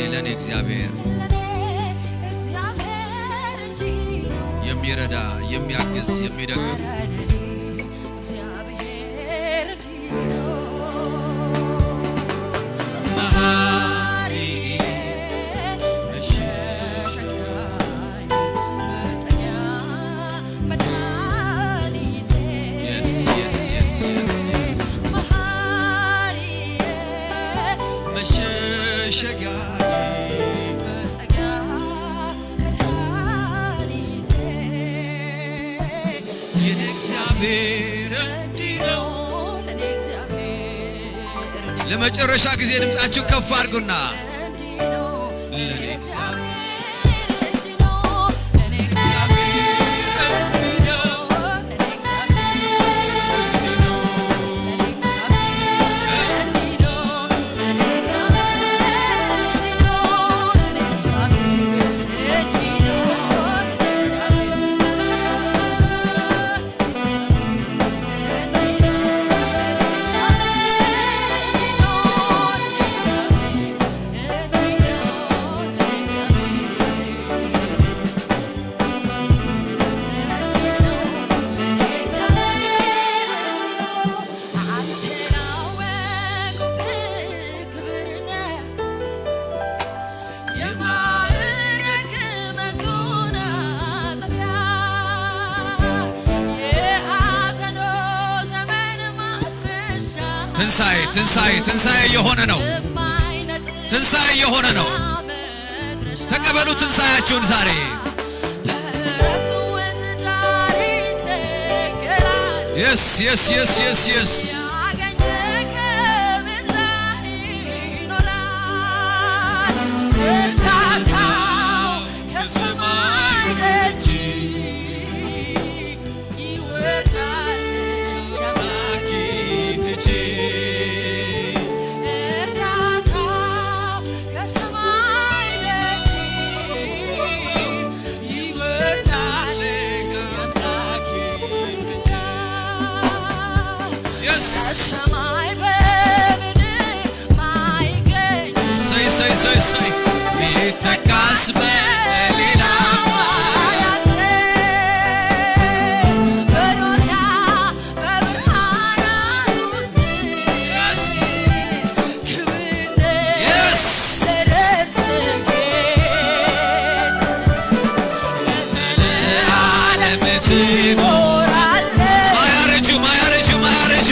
ለኔ እግዚአብሔር የሚረዳ የሚያግዝ የሚደግፍ ለመጨረሻ ጊዜ ድምጻችሁን ከፍ አድርጉና ለኔ እግዚአብሔር ትንሣኤ የሆነ ነው። ትንሣኤ የሆነ ነው። ተቀበሉ ትንሣኤያችሁን ዛሬ። yes say ሊተካስ በሌላ ዓለም ትኖራለህ ማያረጁ ማያረጁ ማያረጁ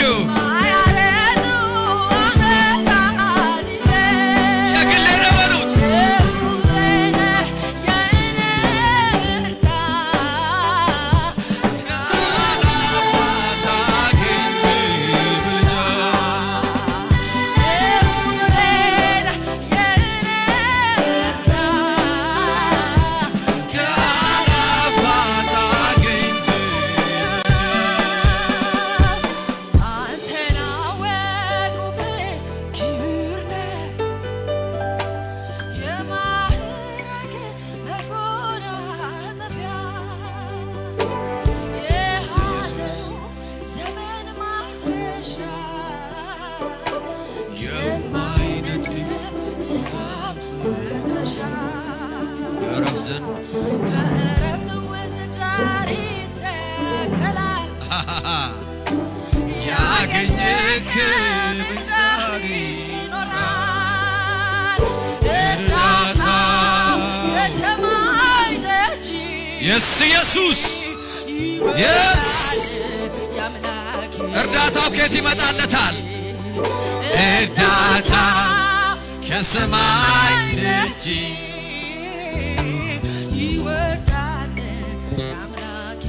Yes, Jesus. Yes. እርዳታው ከየት ይመጣለታል? እርዳታ ከሰማይ ደጅ ይወርዳል አምላኬ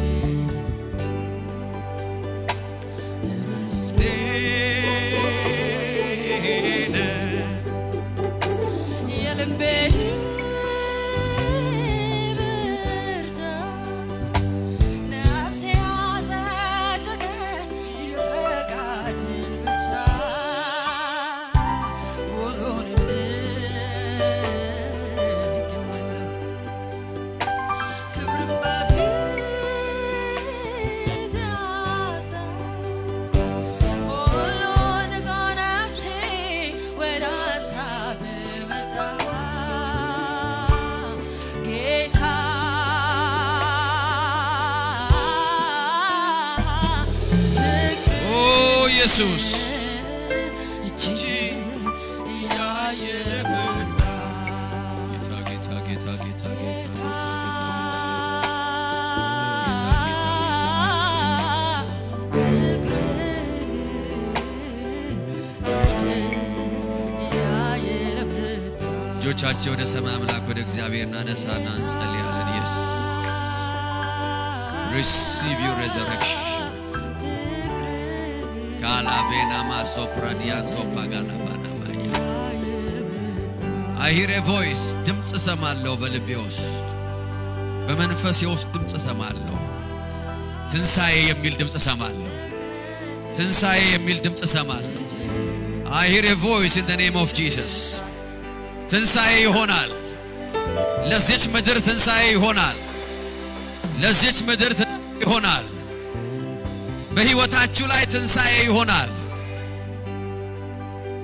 ርስቴነ የልቤ Jesus እጆቻችን ወደ ሰማይ አምላክ ወደ እግዚአብሔር እናነሳና እንጸልያለን yes receive your resurrection Kalavena masopradianto pagana bana maya I hear a voice ድምጽ ሰማለሁ በልቤ ውስጥ በመንፈሴ ውስጥ ድምጽ ሰማለሁ ትንሳኤ የሚል ድምጽ ሰማለሁ ትንሳኤ የሚል ድምጽ ሰማለሁ I hear a voice in the name of Jesus ትንሳኤ ይሆናል ለዚች ምድር ትንሳኤ ይሆናል ለዚች ምድር ትንሳኤ ይሆናል በህይወታችሁ ላይ ትንሳኤ ይሆናል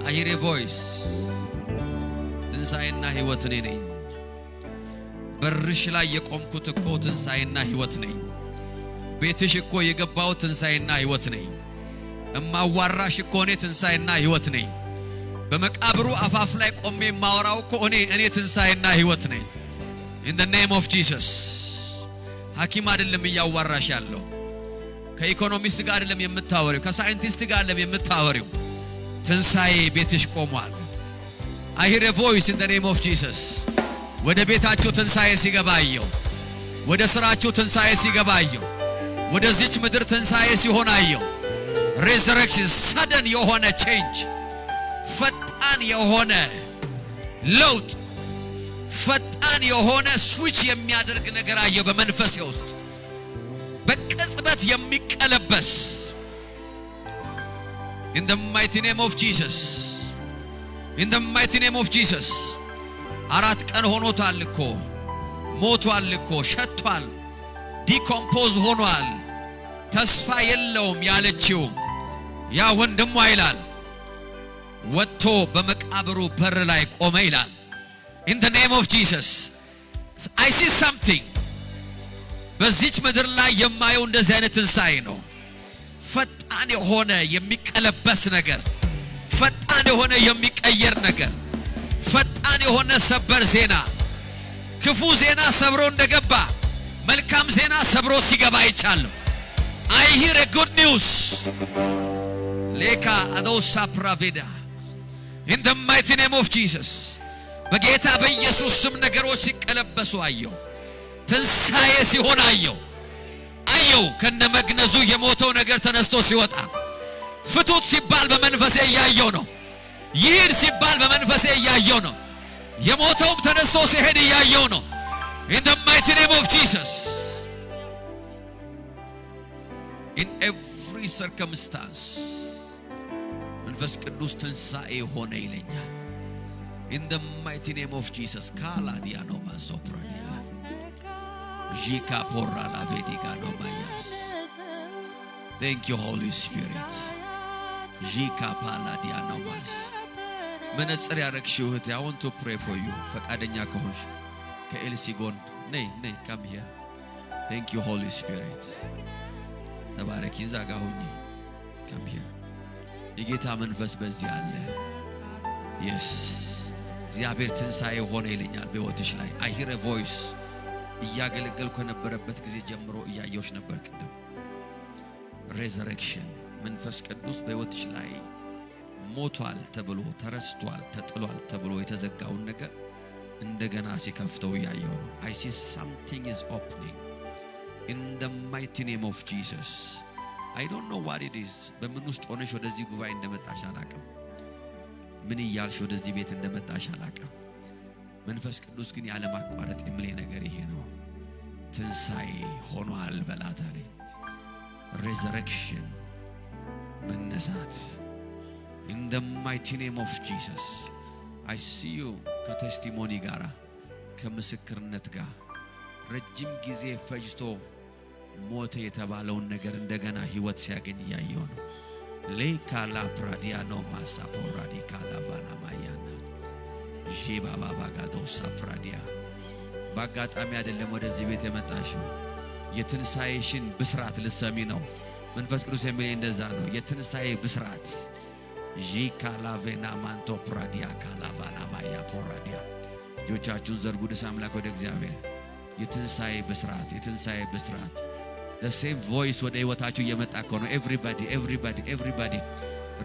I hear a voice ትንሳኤና ህይወት ነኝ በርሽ ላይ የቆምኩት እኮ ትንሳኤና ህይወት ነኝ ቤትሽ እኮ የገባው ትንሳኤና ህይወት ነኝ እማዋራሽ እኮ እኔ ትንሳኤና ህይወት ነኝ በመቃብሩ አፋፍ ላይ ቆሜ ማወራው እኮ እኔ ትንሳኤና ህይወት ነኝ in the name of Jesus ሐኪም አይደለም ያዋራሽ ያለው ከኢኮኖሚስት ጋር አይደለም የምታወሪው ከሳይንቲስት ጋር አይደለም የምታወሪው ትንሳኤ ቤትሽ ቆሟል I hear a voice in the name of Jesus ወደ ቤታችሁ ትንሳኤ ሲገባየው ወደ ስራችሁ ትንሳኤ ሲገባየው ወደዚች ምድር ትንሳኤ ሲሆናየው resurrection sudden የሆነ change ፈጣን የሆነ ለውጥ ፈጣን የሆነ ስዊች የሚያደርግ ነገር አየው በመንፈስ ውስጥ በቅጽበት የሚቀለበስ in the mighty name of Jesus in the mighty name of Jesus አራት ቀን ሆኖታል እኮ ሞቷል እኮ ሸቷል ዲኮምፖዝ ሆኗል ተስፋ የለውም ያለችው ያ ወንድሟ ይላል ወጥቶ በመቃብሩ በር ላይ ቆመ ይላል in the name of Jesus I see something በዚች ምድር ላይ የማየው እንደዚህ አይነት ትንሳኤ ነው ፈጣን የሆነ የሚቀለበስ ነገር ፈጣን የሆነ የሚቀየር ነገር ፈጣን የሆነ ሰበር ዜና ክፉ ዜና ሰብሮ እንደገባ መልካም ዜና ሰብሮ ሲገባ ይቻላል። I hear a good news. Leka adosa praveda. In the mighty name of Jesus. በጌታ በኢየሱስ ስም ነገሮች ሲቀለበሱ አየሁ። ትንሣኤ ሲሆን አየሁ። ከነመግነዙ የሞተው ነገር ተነስቶ ሲወጣ ፍቱት ሲባል በመንፈሴ ያየው ነው። ይሂድ ሲባል በመንፈሴ ያየው ነው። የሞተው ተነስቶ ሲሄድ ያየው ነው። In the mighty name of Jesus. In every circumstance መንፈስ ቅዱስ ትንሣኤ ሆነ ይለኛል። In the mighty name of Jesus. Kala diano masopradia. Jika porra la vediga no mayas. Thank you, Holy Spirit. Jika pala diano mas. መነጽር ያረክሽው እህቴ I want to pray for you. ፈቃደኛ ከሆንሽ ከኤልሲ ጎን ነይ come here. Thank you, Holy Spirit. ተባረኪ ዛጋ ሁኚ come here. የጌታ መንፈስ በዚህ አለ። Yes. እግዚአብሔር ትንሣኤ ሆነ ይለኛል በሕይወትሽ ላይ I hear a voice. እያገለገልኩ ከነበረበት ጊዜ ጀምሮ እያየሁሽ ነበር ቅድም resurrection መንፈስ ቅዱስ በሕይወትሽ ላይ ሞቷል ተብሎ ተረስቷል ተጥሏል ተብሎ የተዘጋውን ነገር እንደገና ሲከፍተው ያየው ነው I see something is opening in the mighty name of Jesus. I don't know what it is. በምን ውስጥ ሆነሽ ወደዚህ ጉባኤ እንደመጣሽ አላውቅም። ምን ይያልሽ ወደዚህ ቤት እንደመጣሽ አላውቅም። መንፈስ ቅዱስ ግን ያለ ማቋረጥ የሚለኝ ነገር ይሄ ነው። ትንሣኤ ሆኗል በላታለ resurrection መነሳት in the mighty name of Jesus. I see you ከቴስቲሞኒ ጋራ ከምስክርነት ጋር ረጅም ጊዜ ፈጅቶ ሞተ የተባለውን ነገር እንደገና ህይወት ሲያገኝ ያየው ነው። ሌካላ ፕራዲያኖ ማሳፖራዲ ካላቫና ማያና ጂባባ ጋዶሳ ፕራዲያ ባጋጣሚ አይደለም ወደዚህ ቤት የመጣሽው የትንሣኤሽን ብስራት ልትሰሚ ነው። መንፈስ ቅዱስ የሚለኝ እንደዛ ነው። የትንሣኤ ብስራት ጂካላቬና ማንቶ ፕራዲያ ካላቫና ማያ ፖራዲያ ጆቻችሁን ዘርጉ ደስ አምላክ ወደ እግዚአብሔር የትንሣኤ ብስራት the same voice ወደ ህይወታችሁ እየመጣ ነው። everybody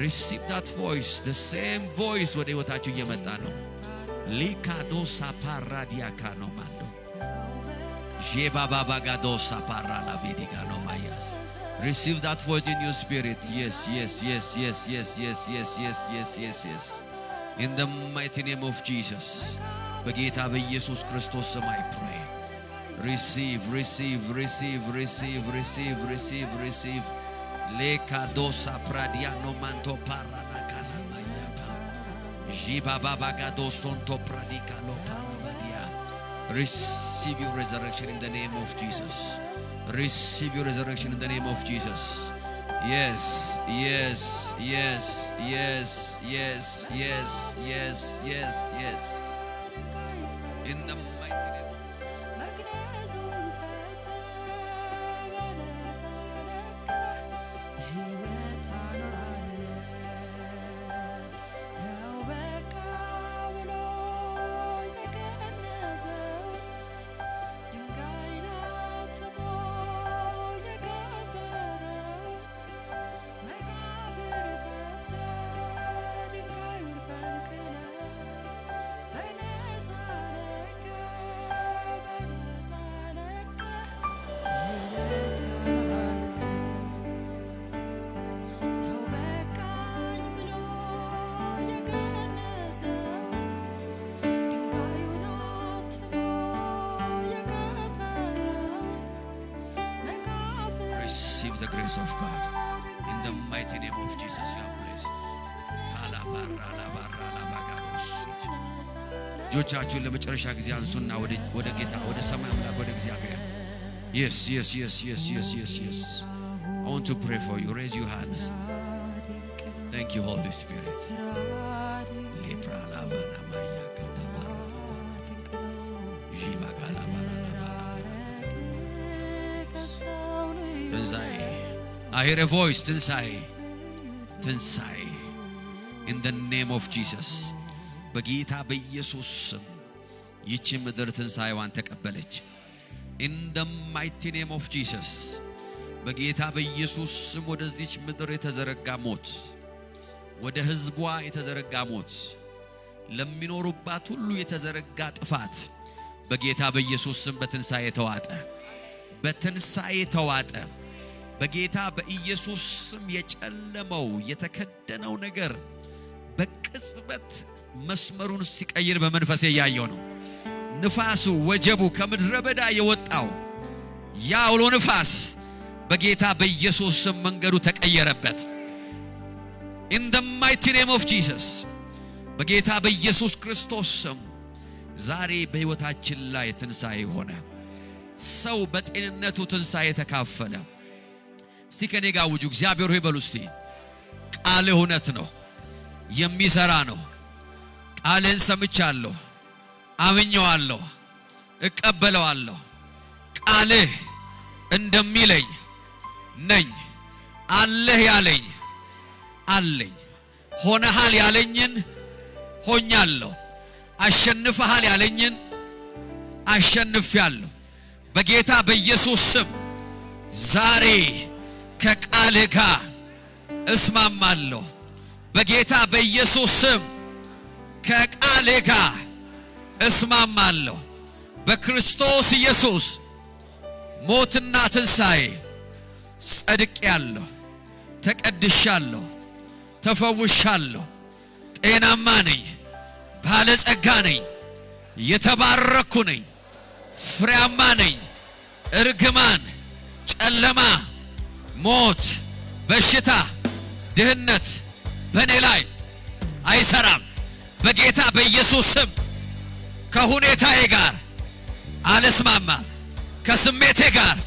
receive that voice. the same voice ወደ ህይወታችሁ እየመጣ ነው። ሊካዶሳ ፓራዲያ ካኖ ማንዶ ጄባባባ ጋዶሳ ፓራ ላቪዲጋ ነው ማያስ receive that voice in your spirit. yes in the mighty name of Jesus. በጌታ በኢየሱስ ክርስቶስ ስም I pray. receive lekadosa pradiano manto parana kana mayata jibaba gadosonto pradikalo paravadia. Receive your resurrection in the name of Jesus. Receive your resurrection in the name of Jesus. Yes. In the mighty name. Receive the grace of God in the mighty name of Jesus. You are blessed. ጆቻችሁን ለመጨረሻ ጊዜ አንሱና ወደ ጌታ ወደ ሰማይ አምላክ ወደ እግዚአብሔር yes I want to pray for you. Raise your hands. Thank you, Holy Spirit. I hear a voice. ትንሣኤ in the name of Jesus. በጌታ በኢየሱስ ይህች ምድር ትንሣኤዋን ተቀበለች። in the mighty name of Jesus በጌታ በኢየሱስ ስም ወደዚች ምድር የተዘረጋ ሞት ወደ ህዝቧ የተዘረጋ ሞት ለሚኖሩባት ሁሉ የተዘረጋ ጥፋት በጌታ በኢየሱስ ስም በትንሳኤ ተዋጠ በጌታ በኢየሱስ ስም የጨለመው የተከደነው ነገር በቅጽበት መስመሩን ሲቀይር በመንፈስ ያያየው ነው ንፋሱ ወጀቡ ከምድረ በዳ የወጣው ያውሎ ንፋስ በጌታ በኢየሱስ ስም መንገዱ ተቀየረበት in the mighty name of Jesus በጌታ በኢየሱስ ክርስቶስ ስም ዛሬ በህይወታችን ላይ ትንሳኤ ሆነ ሰው በጤንነቱ ትንሳኤ ተካፈለ እስቲ ከኔ ጋር ውጁ እግዚአብሔር ሆይ በሉ እስቲ ቃል እውነት ነው የሚሰራ ነው ቃልን ሰምቻለሁ አምኜዋለሁ እቀበለዋለሁ ቃልህ እንደሚለኝ ነኝ አለህ ያለኝ አለኝ ሆነሃል ያለኝን ሆኛለሁ አሸንፈሃል ያለኝን አሸንፌያለሁ በጌታ በኢየሱስ ስም ዛሬ ከቃልህ ጋር እስማማለሁ በጌታ በኢየሱስ ስም ከቃልህ ጋር እስማማለሁ በክርስቶስ ኢየሱስ ሞትና ትንሳኤ ጸድቄያለሁ ተቀድሻለሁ ተፈውሻለሁ ጤናማ ነኝ ባለጸጋ ነኝ የተባረኩ ነኝ ፍሬያማ ነኝ እርግማን ጨለማ ሞት በሽታ ድህነት በኔ ላይ አይሰራም በጌታ በኢየሱስ ስም ከሁኔታዬ ጋር አልስማማም ከስሜቴ ጋር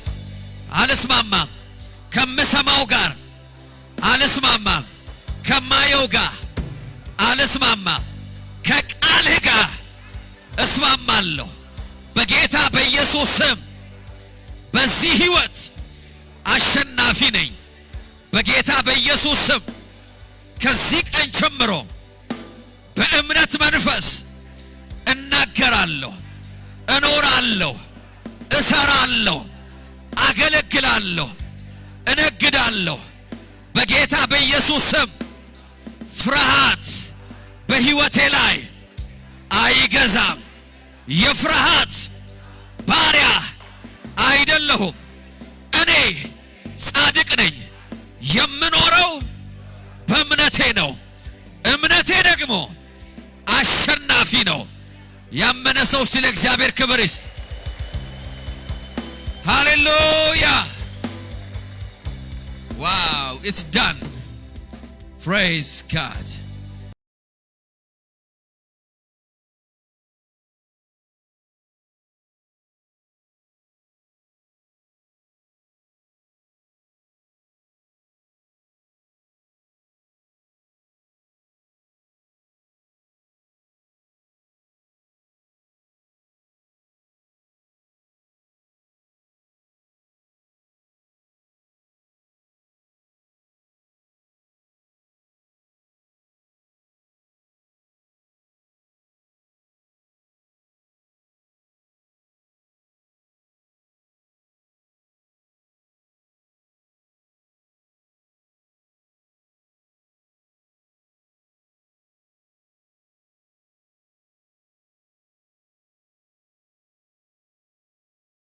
አልስማማም ከምሰማው ጋር አልስማማም ከማየው ጋር አልስማማም ከቃልህ ጋር እስማማለሁ በጌታ በኢየሱስ ስም በዚህ ህይወት አሸናፊ ነኝ በጌታ በኢየሱስ ስም ከዚህ ቀን ጀምሮ በእምነት መንፈስ እናገራለሁ እኖራለሁ እሰራለሁ አገለግላለሁ እነግዳለሁ በጌታ በኢየሱስ ስም ፍርሃት በህይወቴ ላይ አይገዛም የፍርሃት ባሪያ አይደለሁም እኔ ጻድቅ ነኝ የምኖረው በእምነቴ ነው እምነቴ ደግሞ አሸናፊ ነው ያመነ ሰው ሲል እግዚአብሔር ክብር ይስጥ Hallelujah. Wow, it's done. Praise God.